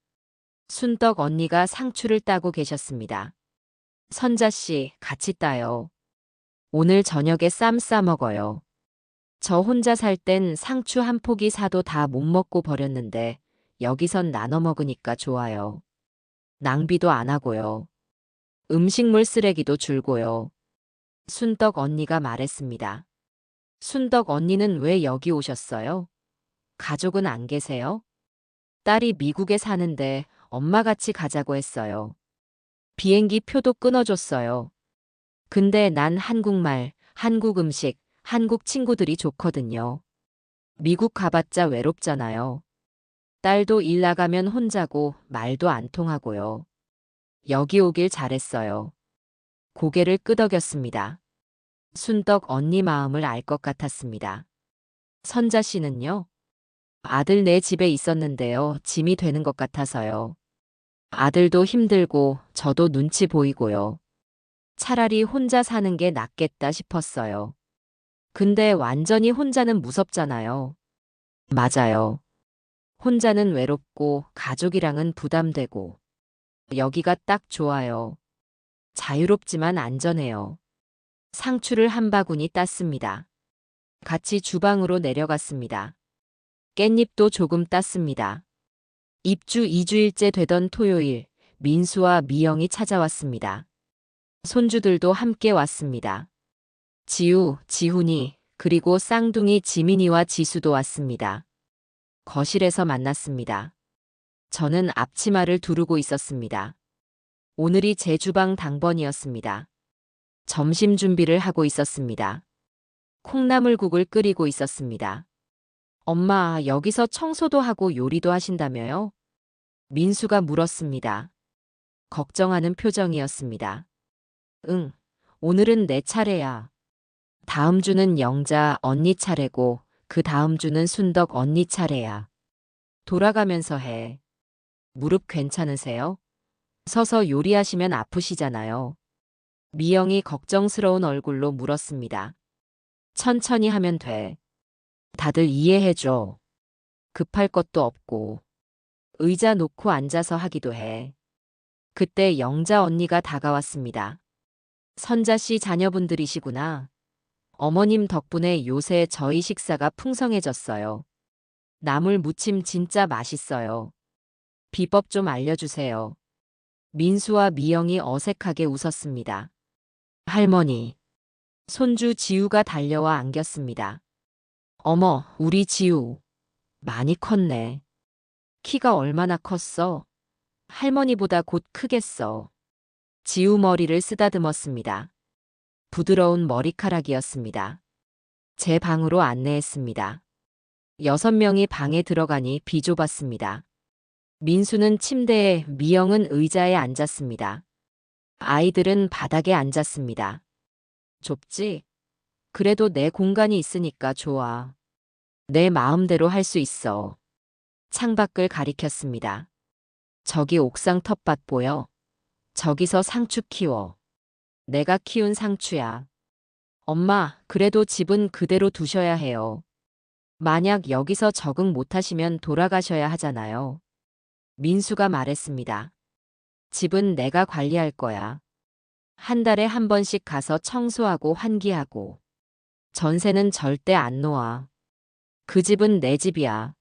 순떡 언니가 상추를 따고 계셨습니다. 선자씨, 같이 따요. 오늘 저녁에 쌈 싸 먹어요. 저 혼자 살 땐 상추 한 포기 사도 다 못 먹고 버렸는데 여기선 나눠 먹으니까 좋아요. 낭비도 안 하고요. 음식물 쓰레기도 줄고요. 순떡 언니가 말했습니다. 순떡 언니는 왜 여기 오셨어요? 가족은 안 계세요? 딸이 미국에 사는데 엄마 같이 가자고 했어요. 비행기 표도 끊어줬어요. 근데 난 한국말, 한국 음식, 한국 친구들이 좋거든요. 미국 가봤자 외롭잖아요. 딸도 일 나가면 혼자고 말도 안 통하고요. 여기 오길 잘했어요. 고개를 끄덕였습니다. 순덕 언니 마음을 알 것 같았습니다. 선자 씨는요? 아들 내 집에 있었는데요. 짐이 되는 것 같아서요. 아들도 힘들고 저도 눈치 보이고요. 차라리 혼자 사는 게 낫겠다 싶었어요. 근데 완전히 혼자는 무섭잖아요. 맞아요. 혼자는 외롭고 가족이랑은 부담되고 여기가 딱 좋아요. 자유롭지만 안전해요. 상추를 한 바구니 땄습니다. 같이 주방으로 내려갔습니다. 깻잎도 조금 땄습니다. 입주 2주일째 되던 토요일, 민수와 미영이 찾아왔습니다. 손주들도 함께 왔습니다. 지우, 지훈이, 그리고 쌍둥이 지민이와 지수도 왔습니다. 거실에서 만났습니다. 저는 앞치마를 두르고 있었습니다. 오늘이 제 주방 당번이었습니다. 점심 준비를 하고 있었습니다. 콩나물국을 끓이고 있었습니다. 엄마, 여기서 청소도 하고 요리도 하신다며요? 민수가 물었습니다. 걱정하는 표정이었습니다. 응, 오늘은 내 차례야. 다음 주는 영자 언니 차례고 그 다음 주는 순덕 언니 차례야. 돌아가면서 해. 무릎 괜찮으세요? 서서 요리하시면 아프시잖아요. 미영이 걱정스러운 얼굴로 물었습니다. 천천히 하면 돼. 다들 이해해줘. 급할 것도 없고. 의자 놓고 앉아서 하기도 해. 그때 영자 언니가 다가왔습니다. 선자 씨 자녀분들이시구나. 어머님 덕분에 요새 저희 식사가 풍성해졌어요. 나물 무침 진짜 맛있어요. 비법 좀 알려주세요. 민수와 미영이 어색하게 웃었습니다. 할머니. 손주 지우가 달려와 안겼습니다. 어머, 우리 지우. 많이 컸네. 키가 얼마나 컸어? 할머니보다 곧 크겠어. 지우 머리를 쓰다듬었습니다. 부드러운 머리카락이었습니다. 제 방으로 안내했습니다. 6명이 방에 들어가니 비좁았습니다. 민수는 침대에, 미영은 의자에 앉았습니다. 아이들은 바닥에 앉았습니다. 좁지? 그래도 내 공간이 있으니까 좋아. 내 마음대로 할 수 있어. 창밖을 가리켰습니다. 저기 옥상 텃밭 보여? 저기서 상추 키워. 내가 키운 상추야. 엄마, 그래도 집은 그대로 두셔야 해요. 만약 여기서 적응 못하시면 돌아가셔야 하잖아요. 민수가 말했습니다. 집은 내가 관리할 거야. 한 달에 한 번씩 가서 청소하고 환기하고. 전세는 절대 안 놓아. 그 집은 내 집이야.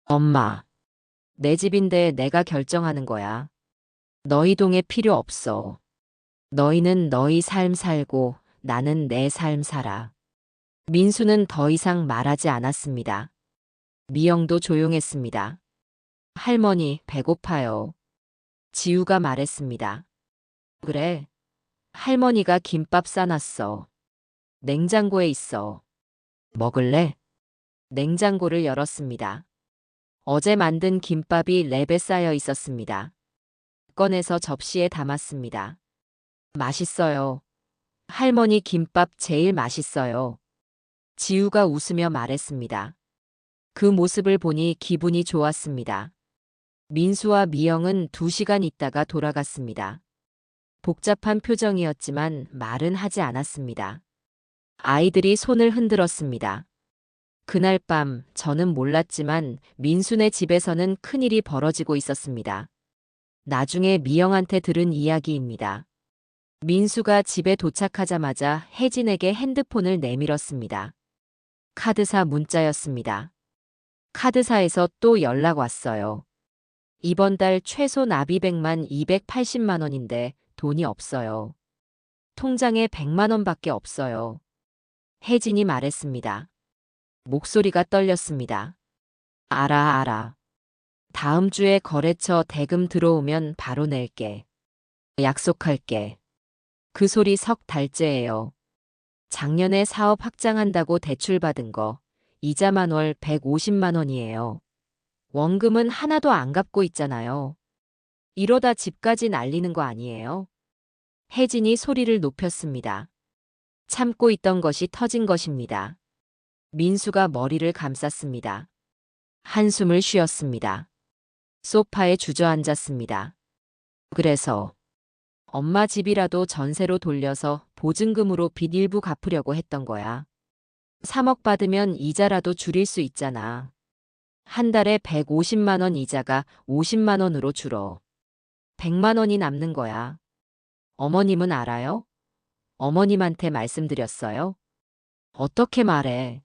엄마. 내 집인데 내가 결정하는 거야. 너희 동에 필요 없어. 너희는 너희 삶 살고 나는 내 삶 살아. 민수는 더 이상 말하지 않았습니다. 미영도 조용했습니다. 할머니, 배고파요. 지우가 말했습니다. 그래. 할머니가 김밥 싸놨어. 냉장고에 있어. 먹을래? 냉장고를 열었습니다. 어제 만든 김밥이 랩에 쌓여 있었습니다. 꺼내서 접시에 담았습니다. 맛있어요. 할머니 김밥 제일 맛있어요. 지우가 웃으며 말했습니다. 그 모습을 보니 기분이 좋았습니다. 민수와 미영은 2시간 있다가 돌아갔습니다. 복잡한 표정이었지만 말은 하지 않았습니다. 아이들이 손을 흔들었습니다. 그날 밤 저는 몰랐지만 민수네 집에서는 큰일이 벌어지고 있었습니다. 나중에 미영한테 들은 이야기입니다. 민수가 집에 도착하자마자 혜진에게 핸드폰을 내밀었습니다. 카드사 문자였습니다. 카드사에서 또 연락 왔어요. 이번 달 최소 납입액만 280만 원인데 돈이 없어요. 통장에 100만 원밖에 없어요. 혜진이 말했습니다. 목소리가 떨렸습니다. 알아. 다음 주에 거래처 대금 들어오면 바로 낼게. 약속할게. 그 소리 석 달째예요. 작년에 사업 확장한다고 대출받은 거 이자만 월 150만 원이에요. 원금은 하나도 안 갚고 있잖아요. 이러다 집까지 날리는 거 아니에요? 혜진이 소리를 높였습니다. 참고 있던 것이 터진 것입니다. 민수가 머리를 감쌌습니다. 한숨을 쉬었습니다. 소파에 주저앉았습니다. 그래서 엄마 집이라도 전세로 돌려서 보증금으로 빚 일부 갚으려고 했던 거야. 3억 받으면 이자라도 줄일 수 있잖아. 한 달에 150만 원 이자가 50만 원으로 줄어. 100만 원이 남는 거야. 어머님은 알아요? 어머님한테 말씀드렸어요? 어떻게 말해?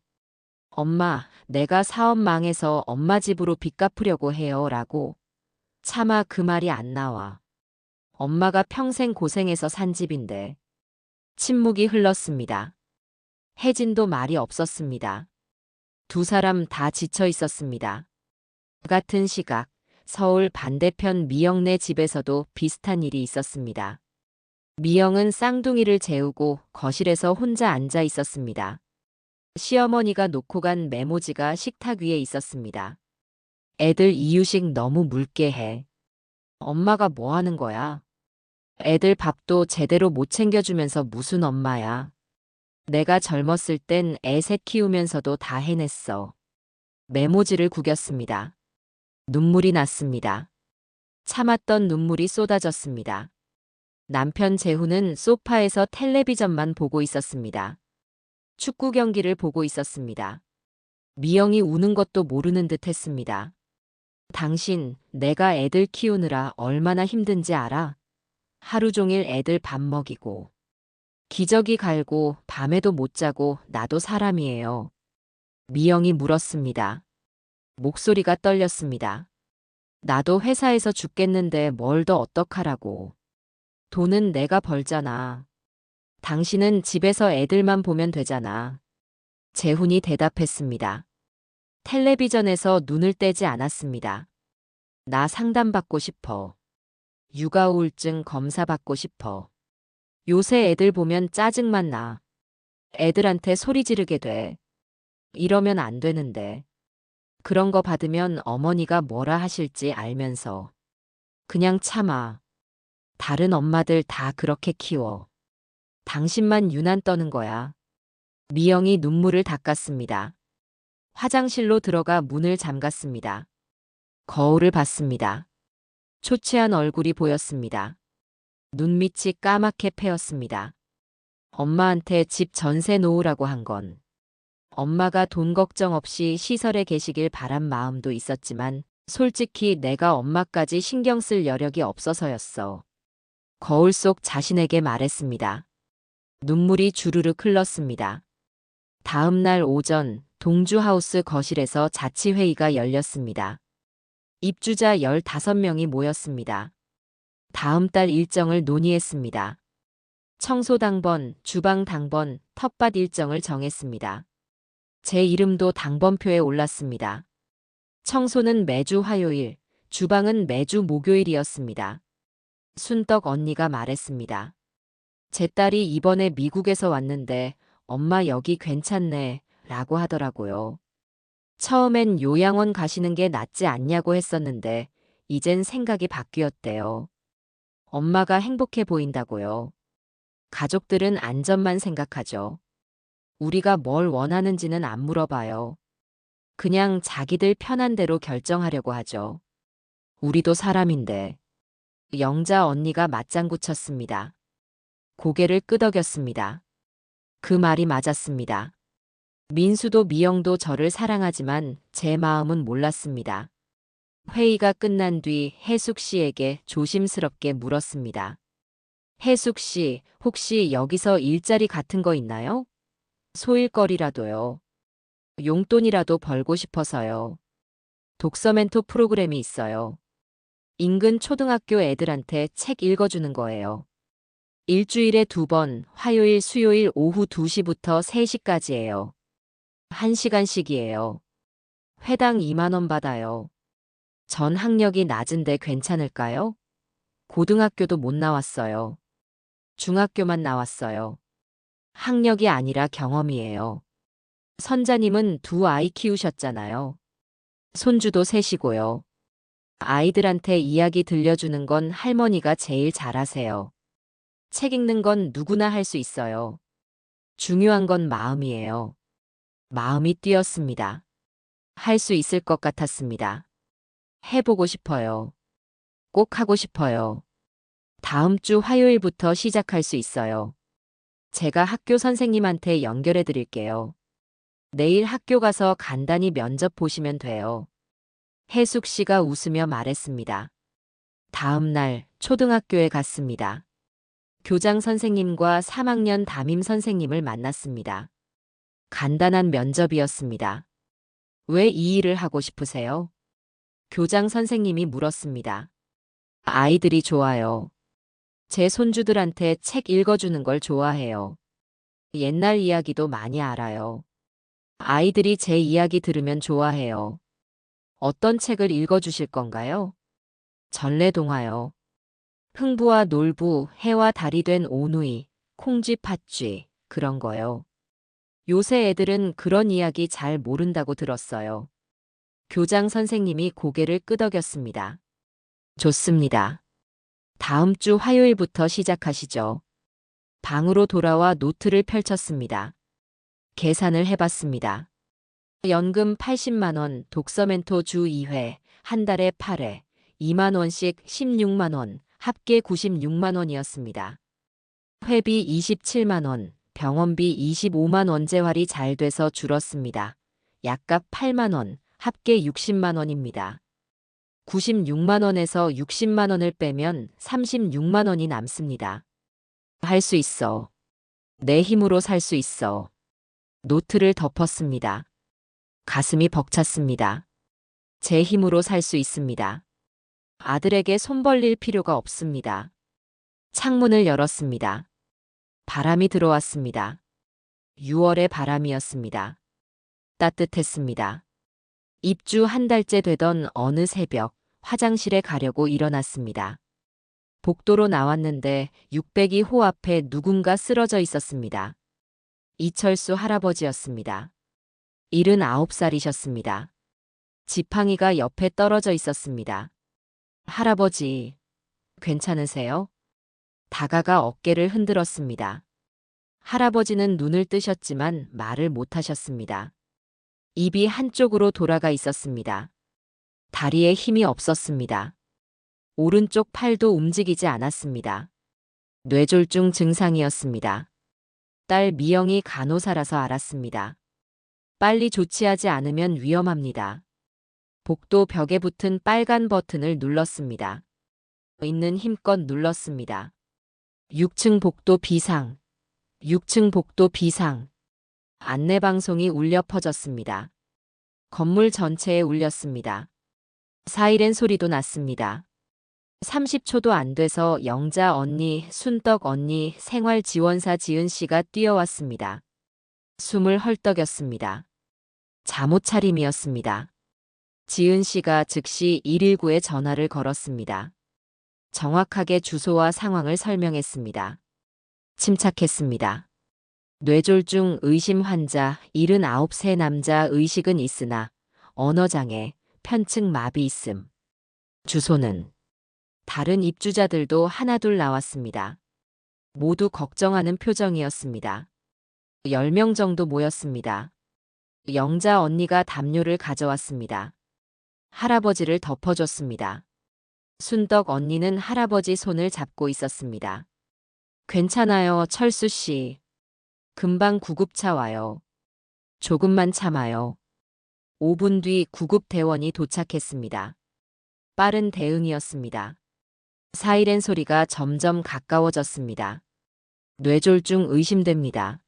엄마, 내가 사업 망해서 엄마 집으로 빚 갚으려고 해요. 라고. 차마 그 말이 안 나와. 엄마가 평생 고생해서 산 집인데. 침묵이 흘렀습니다. 혜진도 말이 없었습니다. 두 사람 다 지쳐 있었습니다. 같은 시각, 서울 반대편 미영네 집에서도 비슷한 일이 있었습니다. 미영은 쌍둥이를 재우고 거실에서 혼자 앉아 있었습니다. 시어머니가 놓고 간 메모지가 식탁 위에 있었습니다. 애들 이유식 너무 묽게 해. 엄마가 뭐 하는 거야? 애들 밥도 제대로 못 챙겨주면서 무슨 엄마야. 내가 젊었을 땐 애 셋 키우면서도 다 해냈어. 메모지를 구겼습니다. 눈물이 났습니다. 참았던 눈물이 쏟아졌습니다. 남편 재훈은 소파에서 텔레비전만 보고 있었습니다. 축구 경기를 보고 있었습니다. 미영이 우는 것도 모르는 듯 했습니다. 당신, 내가 애들 키우느라 얼마나 힘든지 알아? 하루 종일 애들 밥 먹이고, 기저귀 갈고, 밤에도 못 자고, 나도 사람이에요. 미영이 물었습니다. 목소리가 떨렸습니다. 나도 회사에서 죽겠는데 뭘 더 어떡하라고. 돈은 내가 벌잖아. 당신은 집에서 애들만 보면 되잖아. 재훈이 대답했습니다. 텔레비전에서 눈을 떼지 않았습니다. 나 상담받고 싶어. 육아 우울증 검사 받고 싶어. 요새 애들 보면 짜증만 나. 애들한테 소리 지르게 돼. 이러면 안 되는데. 그런 거 받으면 어머니가 뭐라 하실지 알면서. 그냥 참아. 다른 엄마들 다 그렇게 키워. 당신만 유난 떠는 거야. 미영이 눈물을 닦았습니다. 화장실로 들어가 문을 잠갔습니다. 거울을 봤습니다. 초췌한 얼굴이 보였습니다. 눈밑이 까맣게 패였습니다. 엄마한테 집 전세 놓으라고 한 건 엄마가 돈 걱정 없이 시설에 계시길 바란 마음도 있었지만 솔직히 내가 엄마까지 신경 쓸 여력이 없어서였어. 거울 속 자신에게 말했습니다. 눈물이 주르륵 흘렀습니다. 다음 날 오전 동주하우스 거실에서 자치회의가 열렸습니다. 입주자 15명이 모였습니다. 다음 달 일정을 논의했습니다. 청소 당번, 주방 당번, 텃밭 일정을 정했습니다. 제 이름도 당번표에 올랐습니다. 청소는 매주 화요일, 주방은 매주 목요일이었습니다. 순떡 언니가 말했습니다. 제 딸이 이번에 미국에서 왔는데 엄마 여기 괜찮네 라고 하더라고요. 처음엔 요양원 가시는 게 낫지 않냐고 했었는데 이젠 생각이 바뀌었대요. 엄마가 행복해 보인다고요. 가족들은 안전만 생각하죠. 우리가 뭘 원하는지는 안 물어봐요. 그냥 자기들 편한 대로 결정하려고 하죠. 우리도 사람인데. 영자 언니가 맞장구 쳤습니다. 고개를 끄덕였습니다. 그 말이 맞았습니다. 민수도 미영도 저를 사랑하지만 제 마음은 몰랐습니다. 회의가 끝난 뒤 혜숙 씨에게 조심스럽게 물었습니다. 혜숙 씨, 혹시 여기서 일자리 같은 거 있나요? 소일거리라도요. 용돈이라도 벌고 싶어서요. 독서 멘토 프로그램이 있어요. 인근 초등학교 애들한테 책 읽어주는 거예요. 일주일에 2번, 화요일, 수요일 오후 2시부터 3시까지예요. 1시간씩이에요. 회당 2만 원 받아요. 전 학력이 낮은데 괜찮을까요? 고등학교도 못 나왔어요. 중학교만 나왔어요. 학력이 아니라 경험이에요. 선자님은 두 아이 키우셨잖아요. 손주도 셋이고요. 아이들한테 이야기 들려주는 건 할머니가 제일 잘하세요. 책 읽는 건 누구나 할 수 있어요. 중요한 건 마음이에요. 마음이 뛰었습니다. 할 수 있을 것 같았습니다. 해보고 싶어요. 꼭 하고 싶어요. 다음 주 화요일부터 시작할 수 있어요. 제가 학교 선생님한테 연결해 드릴게요. 내일 학교 가서 간단히 면접 보시면 돼요. 혜숙 씨가 웃으며 말했습니다. 다음 날 초등학교에 갔습니다. 교장 선생님과 3학년 담임 선생님을 만났습니다. 간단한 면접이었습니다. 왜 이 일을 하고 싶으세요? 교장 선생님이 물었습니다. 아이들이 좋아요. 제 손주들한테 책 읽어주는 걸 좋아해요. 옛날 이야기도 많이 알아요. 아이들이 제 이야기 들으면 좋아해요. 어떤 책을 읽어주실 건가요? 전래동화요. 흥부와 놀부, 해와 달이 된 오누이, 콩쥐 팥쥐, 그런 거요. 요새 애들은 그런 이야기 잘 모른다고 들었어요. 교장 선생님이 고개를 끄덕였습니다. 좋습니다. 다음 주 화요일부터 시작하시죠. 방으로 돌아와 노트를 펼쳤습니다. 계산을 해봤습니다. 연금 80만 원, 독서 멘토 주 2회, 한 달에 8회, 2만 원씩 16만 원, 합계 96만 원이었습니다. 회비 27만 원, 병원비 25만 원 재활이 잘 돼서 줄었습니다. 약값 8만 원, 합계 60만 원입니다. 96만 원에서 60만 원을 빼면 36만 원이 남습니다. 할 수 있어. 내 힘으로 살 수 있어. 노트를 덮었습니다. 가슴이 벅찼습니다. 제 힘으로 살 수 있습니다. 아들에게 손 벌릴 필요가 없습니다. 창문을 열었습니다. 바람이 들어왔습니다. 6월의 바람이었습니다. 따뜻했습니다. 입주 한 달째 되던 어느 새벽, 화장실에 가려고 일어났습니다. 복도로 나왔는데 602호 앞에 누군가 쓰러져 있었습니다. 이철수 할아버지였습니다. 79살이셨습니다. 지팡이가 옆에 떨어져 있었습니다. 할아버지, 괜찮으세요? 다가가 어깨를 흔들었습니다. 할아버지는 눈을 뜨셨지만 말을 못하셨습니다. 입이 한쪽으로 돌아가 있었습니다. 다리에 힘이 없었습니다. 오른쪽 팔도 움직이지 않았습니다. 뇌졸중 증상이었습니다. 딸 미영이 간호사라서 알았습니다. 빨리 조치하지 않으면 위험합니다. 복도 벽에 붙은 빨간 버튼을 눌렀습니다. 있는 힘껏 눌렀습니다. 6층 복도 비상. 6층 복도 비상. 안내방송이 울려 퍼졌습니다. 건물 전체에 울렸습니다. 사이렌 소리도 났습니다. 30초도 안 돼서 영자 언니, 순떡 언니, 생활지원사 지은 씨가 뛰어왔습니다. 숨을 헐떡였습니다. 잠옷 차림이었습니다. 지은 씨가 즉시 119에 전화를 걸었습니다. 정확하게 주소와 상황을 설명했습니다. 침착했습니다. 뇌졸중 의심 환자 79세 남자 의식은 있으나 언어장애, 편측 마비 있음. 주소는 다른 입주자들도 하나둘 나왔습니다. 모두 걱정하는 표정이었습니다. 10명 정도 모였습니다. 영자 언니가 담요를 가져왔습니다. 할아버지를 덮어줬습니다. 순덕 언니는 할아버지 손을 잡고 있었습니다. 괜찮아요, 철수 씨. 금방 구급차 와요. 조금만 참아요. 5분 뒤 구급대원이 도착했습니다. 빠른 대응이었습니다. 사이렌 소리가 점점 가까워졌습니다. 뇌졸중 의심됩니다.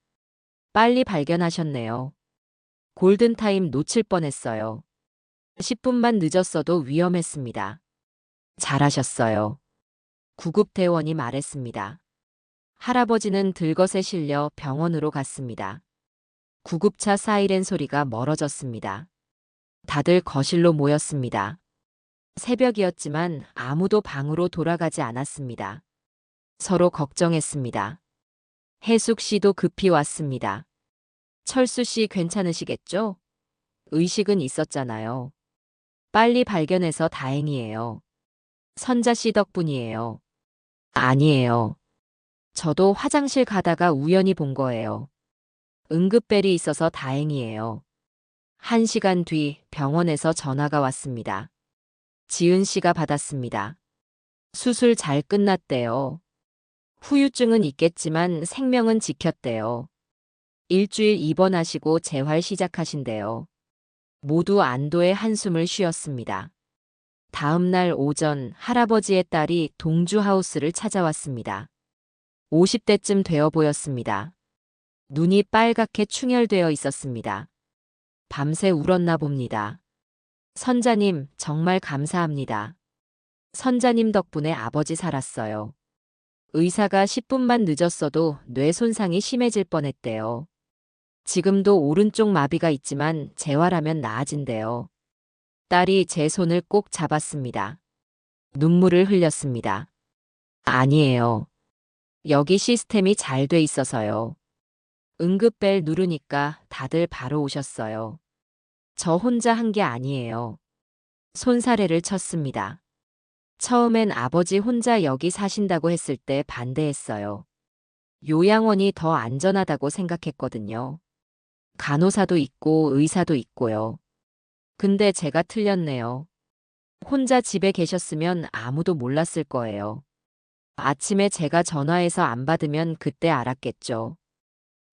빨리 발견하셨네요. 골든타임 놓칠 뻔했어요. 10분만 늦었어도 위험했습니다. 잘하셨어요. 구급대원이 말했습니다. 할아버지는 들것에 실려 병원으로 갔습니다. 구급차 사이렌 소리가 멀어졌습니다. 다들 거실로 모였습니다. 새벽이었지만 아무도 방으로 돌아가지 않았습니다. 서로 걱정했습니다. 혜숙 씨도 급히 왔습니다. 철수 씨 괜찮으시겠죠? 의식은 있었잖아요. 빨리 발견해서 다행이에요. 선자 씨 덕분이에요. 아니에요. 저도 화장실 가다가 우연히 본 거예요. 응급벨이 있어서 다행이에요. 1시간 뒤 병원에서 전화가 왔습니다. 지은 씨가 받았습니다. 수술 잘 끝났대요. 후유증은 있겠지만 생명은 지켰대요. 일주일 입원하시고 재활 시작하신대요. 모두 안도의 한숨을 쉬었습니다. 다음 날 오전 할아버지의 딸이 동주하우스를 찾아왔습니다. 50대쯤 되어 보였습니다. 눈이 빨갛게 충혈되어 있었습니다. 밤새 울었나 봅니다. 선자님, 정말 감사합니다. 선자님 덕분에 아버지 살았어요. 의사가 10분만 늦었어도 뇌 손상이 심해질 뻔했대요. 지금도 오른쪽 마비가 있지만 재활하면 나아진대요. 딸이 제 손을 꼭 잡았습니다. 눈물을 흘렸습니다. 아니에요. 여기 시스템이 잘 돼 있어서요. 응급벨 누르니까 다들 바로 오셨어요. 저 혼자 한 게 아니에요. 손사래를 쳤습니다. 처음엔 아버지 혼자 여기 사신다고 했을 때 반대했어요. 요양원이 더 안전하다고 생각했거든요. 간호사도 있고 의사도 있고요. 근데 제가 틀렸네요. 혼자 집에 계셨으면 아무도 몰랐을 거예요. 아침에 제가 전화해서 안 받으면 그때 알았겠죠.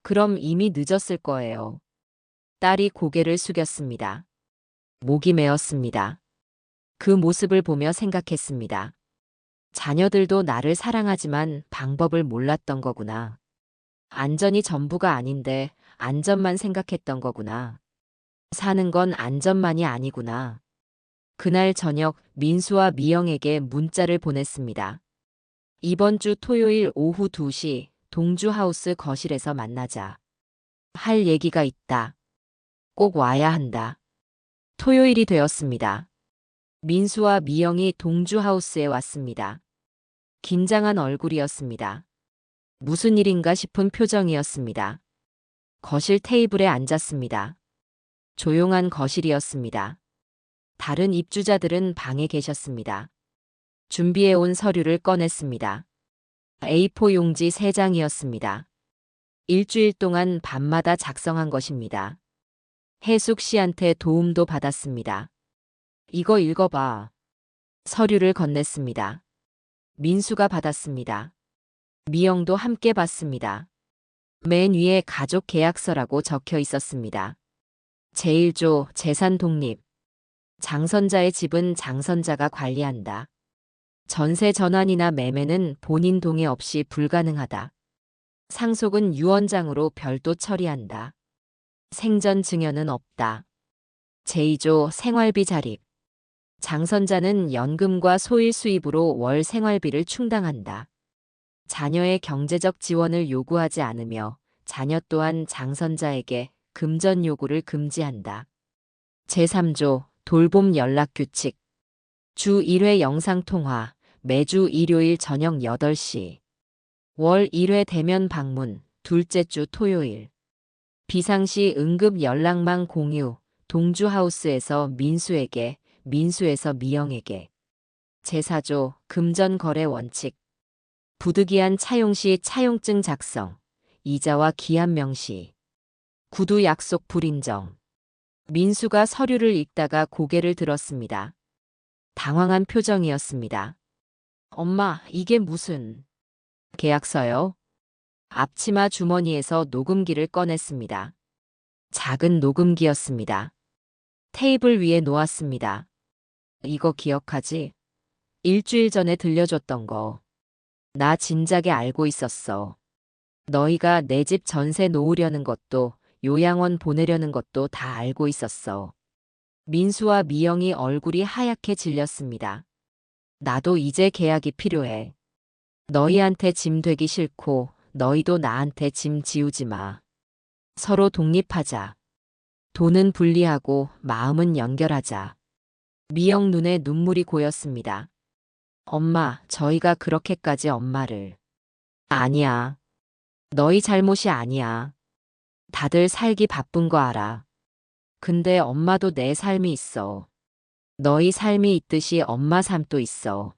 그럼 이미 늦었을 거예요. 딸이 고개를 숙였습니다. 목이 메었습니다. 그 모습을 보며 생각했습니다. 자녀들도 나를 사랑하지만 방법을 몰랐던 거구나. 안전이 전부가 아닌데 안전만 생각했던 거구나. 사는 건 안전만이 아니구나. 그날 저녁 민수와 미영에게 문자를 보냈습니다. 이번 주 토요일 오후 2시 동주하우스 거실에서 만나자. 할 얘기가 있다. 꼭 와야 한다. 토요일이 되었습니다. 민수와 미영이 동주하우스에 왔습니다. 긴장한 얼굴이었습니다. 무슨 일인가 싶은 표정이었습니다. 거실 테이블에 앉았습니다. 조용한 거실이었습니다. 다른 입주자들은 방에 계셨습니다. 준비해온 서류를 꺼냈습니다. A4 용지 3장이었습니다. 일주일 동안 밤마다 작성한 것입니다. 혜숙 씨한테 도움도 받았습니다. 이거 읽어봐. 서류를 건넸습니다. 민수가 받았습니다. 미영도 함께 봤습니다. 맨 위에 가족 계약서라고 적혀 있었습니다. 제1조 재산 독립. 장선자의 집은 장선자가 관리한다. 전세 전환이나 매매는 본인 동의 없이 불가능하다. 상속은 유언장으로 별도 처리한다. 생전 증여는 없다. 제2조 생활비 자립. 장선자는 연금과 소일 수입으로 월 생활비를 충당한다. 자녀의 경제적 지원을 요구하지 않으며 자녀 또한 장선자에게 금전 요구를 금지한다. 제3조 돌봄 연락 규칙. 주 1회 영상통화, 매주 일요일 저녁 8시. 월 1회 대면 방문, 둘째 주 토요일. 비상시 응급 연락망 공유, 동주하우스에서 민수에게, 민수에서 미영에게. 제4조 금전 거래 원칙. 부득이한 차용 시 차용증 작성, 이자와 기한 명시. 구두 약속 불인정. 민수가 서류를 읽다가 고개를 들었습니다. 당황한 표정이었습니다. 엄마, 이게 무슨... 계약서요? 앞치마 주머니에서 녹음기를 꺼냈습니다. 작은 녹음기였습니다. 테이블 위에 놓았습니다. 이거 기억하지? 일주일 전에 들려줬던 거. 나 진작에 알고 있었어. 너희가 내 집 전세 놓으려는 것도 요양원 보내려는 것도 다 알고 있었어. 민수와 미영이 얼굴이 하얗게 질렸습니다. 나도 이제 계약이 필요해. 너희한테 짐 되기 싫고 너희도 나한테 짐 지우지 마. 서로 독립하자. 돈은 분리하고 마음은 연결하자. 미영 눈에 눈물이 고였습니다. 엄마, 저희가 그렇게까지 엄마를... 아니야. 너희 잘못이 아니야. 다들 살기 바쁜 거 알아. 근데 엄마도 내 삶이 있어. 너희 삶이 있듯이 엄마 삶도 있어.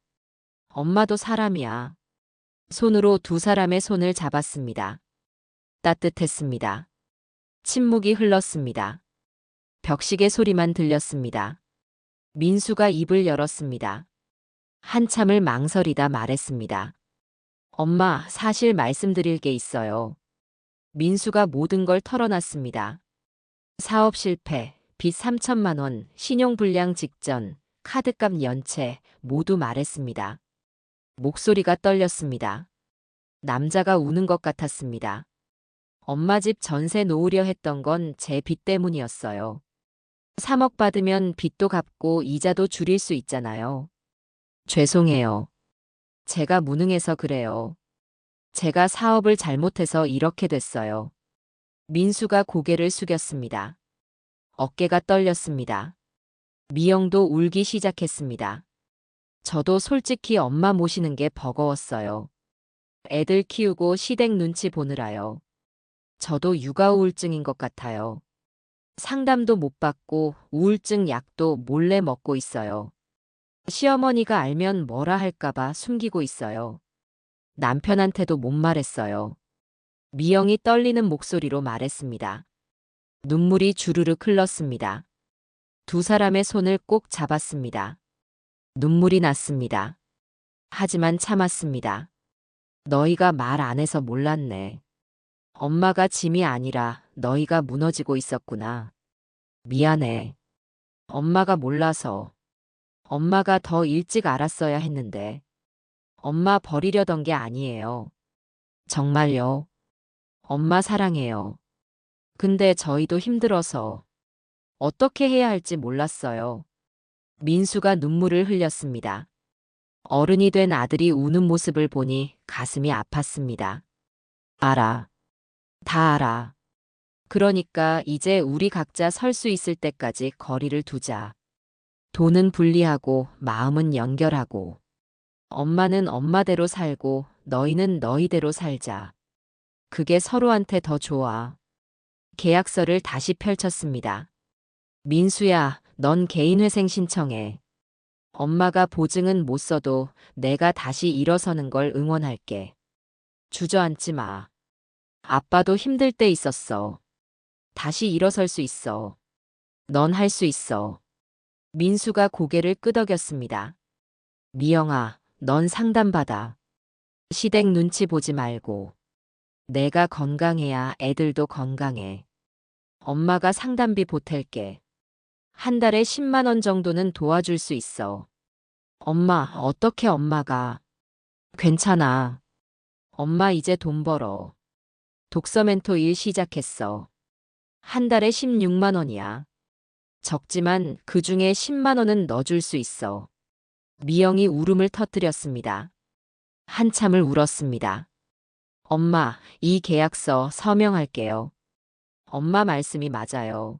엄마도 사람이야. 손으로 두 사람의 손을 잡았습니다. 따뜻했습니다. 침묵이 흘렀습니다. 벽시계 소리만 들렸습니다. 민수가 입을 열었습니다. 한참을 망설이다 말했습니다. 엄마, 사실 말씀드릴 게 있어요. 민수가 모든 걸 털어놨습니다. 사업 실패, 빚 3천만 원, 신용불량 직전, 카드값 연체, 모두 말했습니다. 목소리가 떨렸습니다. 남자가 우는 것 같았습니다. 엄마 집 전세 놓으려 했던 건 제 빚 때문이었어요. 3억 받으면 빚도 갚고 이자도 줄일 수 있잖아요. 죄송해요. 제가 무능해서 그래요. 제가 사업을 잘못해서 이렇게 됐어요. 민수가 고개를 숙였습니다. 어깨가 떨렸습니다. 미영도 울기 시작했습니다. 저도 솔직히 엄마 모시는 게 버거웠어요. 애들 키우고 시댁 눈치 보느라요. 저도 육아 우울증인 것 같아요. 상담도 못 받고 우울증 약도 몰래 먹고 있어요. 시어머니가 알면 뭐라 할까봐 숨기고 있어요. 남편한테도 못 말했어요. 미영이 떨리는 목소리로 말했습니다. 눈물이 주르륵 흘렀습니다. 두 사람의 손을 꼭 잡았습니다. 눈물이 났습니다. 하지만 참았습니다. 너희가 말 안 해서 몰랐네. 엄마가 짐이 아니라 너희가 무너지고 있었구나. 미안해. 엄마가 몰라서. 엄마가 더 일찍 알았어야 했는데. 엄마 버리려던 게 아니에요. 정말요. 엄마 사랑해요. 근데 저희도 힘들어서 어떻게 해야 할지 몰랐어요. 민수가 눈물을 흘렸습니다. 어른이 된 아들이 우는 모습을 보니 가슴이 아팠습니다. 알아. 다 알아. 그러니까 이제 우리 각자 설 수 있을 때까지 거리를 두자. 돈은 분리하고 마음은 연결하고 엄마는 엄마대로 살고 너희는 너희대로 살자. 그게 서로한테 더 좋아. 계약서를 다시 펼쳤습니다. 민수야, 넌 개인회생 신청해. 엄마가 보증은 못 써도 내가 다시 일어서는 걸 응원할게. 주저앉지 마. 아빠도 힘들 때 있었어. 다시 일어설 수 있어. 넌 할 수 있어. 민수가 고개를 끄덕였습니다. 미영아, 넌 상담받아. 시댁 눈치 보지 말고. 내가 건강해야 애들도 건강해. 엄마가 상담비 보탤게. 한 달에 10만 원 정도는 도와줄 수 있어. 엄마, 어떻게 엄마가. 괜찮아. 엄마 이제 돈 벌어. 독서 멘토 일 시작했어. 한 달에 16만 원이야. 적지만 그 중에 10만 원은 넣어줄 수 있어. 미영이 울음을 터뜨렸습니다. 한참을 울었습니다. 엄마, 이 계약서 서명할게요. 엄마 말씀이 맞아요.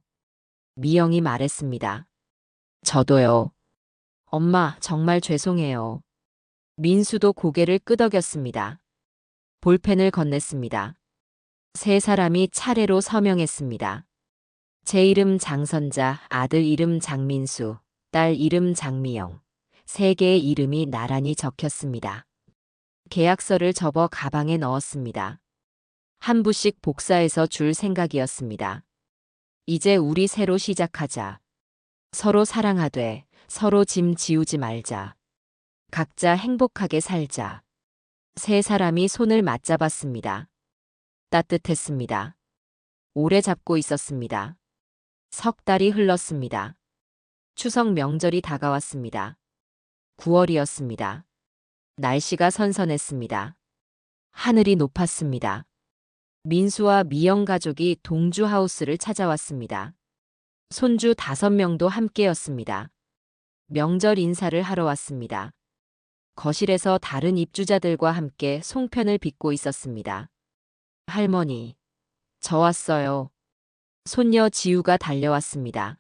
미영이 말했습니다. 저도요. 엄마, 정말 죄송해요. 민수도 고개를 끄덕였습니다. 볼펜을 건넸습니다. 세 사람이 차례로 서명했습니다. 제 이름 장선자, 아들 이름 장민수, 딸 이름 장미영. 세 개의 이름이 나란히 적혔습니다. 계약서를 접어 가방에 넣었습니다. 한 부씩 복사해서 줄 생각이었습니다. 이제 우리 새로 시작하자. 서로 사랑하되 서로 짐 지우지 말자. 각자 행복하게 살자. 세 사람이 손을 맞잡았습니다. 따뜻했습니다. 오래 잡고 있었습니다. 석 달이 흘렀습니다. 추석 명절이 다가왔습니다. 9월이었습니다. 날씨가 선선했습니다. 하늘이 높았습니다. 민수와 미영 가족이 동주 하우스를 찾아왔습니다. 손주 5명도 함께였습니다. 명절 인사를 하러 왔습니다. 거실에서 다른 입주자들과 함께 송편을 빚고 있었습니다. 할머니, 저 왔어요. 손녀 지우가 달려왔습니다.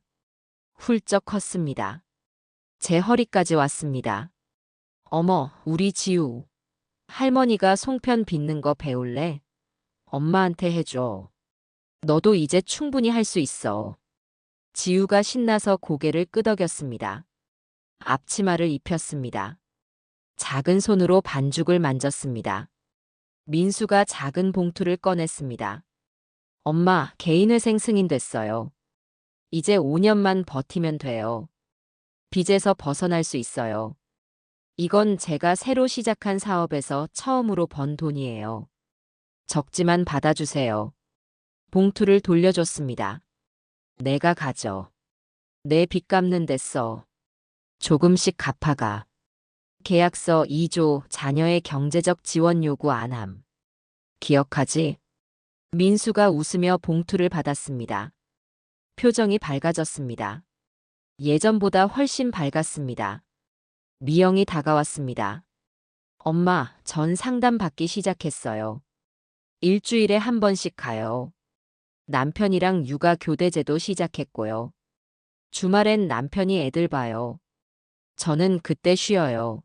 훌쩍 컸습니다. 제 허리까지 왔습니다. 어머, 우리 지우. 할머니가 송편 빚는 거 배울래? 엄마한테 해줘. 너도 이제 충분히 할 수 있어. 지우가 신나서 고개를 끄덕였습니다. 앞치마를 입혔습니다. 작은 손으로 반죽을 만졌습니다. 민수가 작은 봉투를 꺼냈습니다. 엄마, 개인회생 승인됐어요. 이제 5년만 버티면 돼요. 빚에서 벗어날 수 있어요. 이건 제가 새로 시작한 사업에서 처음으로 번 돈이에요. 적지만 받아주세요. 봉투를 돌려줬습니다. 내가 가져. 내 빚 갚는 데 써. 조금씩 갚아가. 계약서 2조 자녀의 경제적 지원 요구 안 함. 기억하지? 민수가 웃으며 봉투를 받았습니다. 표정이 밝아졌습니다. 예전보다 훨씬 밝았습니다. 미영이 다가왔습니다. 엄마, 전 상담 받기 시작했어요. 일주일에 한 번씩 가요. 남편이랑 육아 교대제도 시작했고요. 주말엔 남편이 애들 봐요. 저는 그때 쉬어요.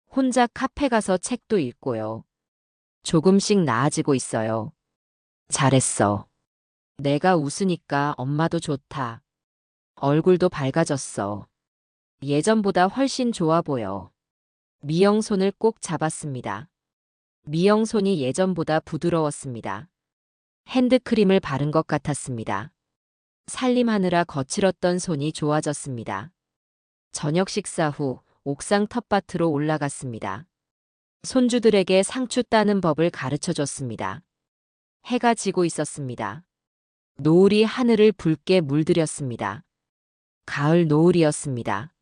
혼자 카페 가서 책도 읽고요. 조금씩 나아지고 있어요. 잘했어. 내가 웃으니까 엄마도 좋다. 얼굴도 밝아졌어. 예전보다 훨씬 좋아 보여. 미영 손을 꼭 잡았습니다. 미영 손이 예전보다 부드러웠습니다. 핸드크림을 바른 것 같았습니다. 살림하느라 거칠었던 손이 좋아졌습니다. 저녁 식사 후 옥상 텃밭으로 올라갔습니다. 손주들에게 상추 따는 법을 가르쳐 줬습니다. 해가 지고 있었습니다. 노을이 하늘을 붉게 물들였습니다. 가을 노을이었습니다.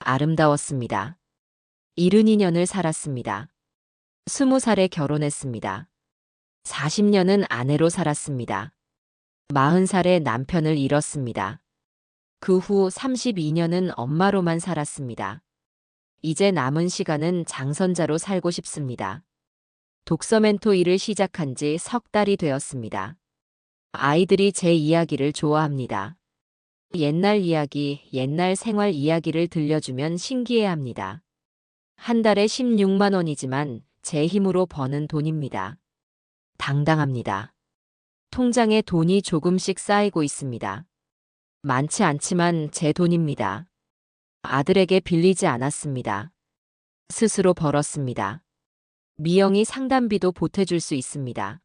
아름다웠습니다. 72년을 살았습니다. 20살에 결혼했습니다. 40년은 아내로 살았습니다. 40살에 남편을 잃었습니다. 그 후 32년은 엄마로만 살았습니다. 이제 남은 시간은 장선자로 살고 싶습니다. 독서 멘토 일을 시작한 지 석 달이 되었습니다. 아이들이 제 이야기를 좋아합니다. 옛날 이야기, 옛날 생활 이야기를 들려주면 신기해합니다. 한 달에 16만 원이지만 제 힘으로 버는 돈입니다. 당당합니다. 통장에 돈이 조금씩 쌓이고 있습니다. 많지 않지만 제 돈입니다. 아들에게 빌리지 않았습니다. 스스로 벌었습니다. 미영이 상담비도 보태줄 수 있습니다.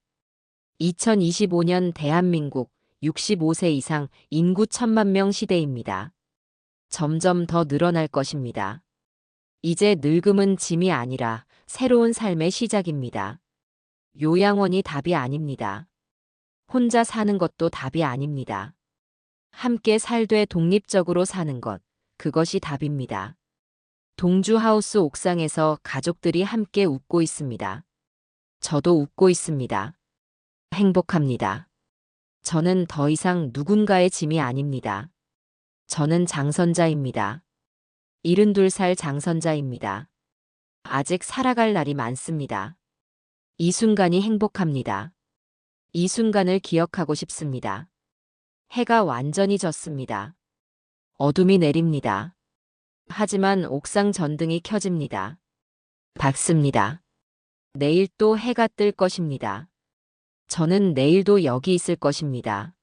2025년 대한민국 65세 이상 인구 1,000만 명 시대입니다. 점점 더 늘어날 것입니다. 이제 늙음은 짐이 아니라 새로운 삶의 시작입니다. 요양원이 답이 아닙니다. 혼자 사는 것도 답이 아닙니다. 함께 살되 독립적으로 사는 것, 그것이 답입니다. 동주 하우스 옥상에서 가족들이 함께 웃고 있습니다. 저도 웃고 있습니다. 행복합니다. 저는 더 이상 누군가의 짐이 아닙니다. 저는 장선자입니다. 72살 장선자입니다. 아직 살아갈 날이 많습니다. 이 순간이 행복합니다. 이 순간을 기억하고 싶습니다. 해가 완전히 졌습니다. 어둠이 내립니다. 하지만 옥상 전등이 켜집니다. 밝습니다. 내일 또 해가 뜰 것입니다. 저는 내일도 여기 있을 것입니다.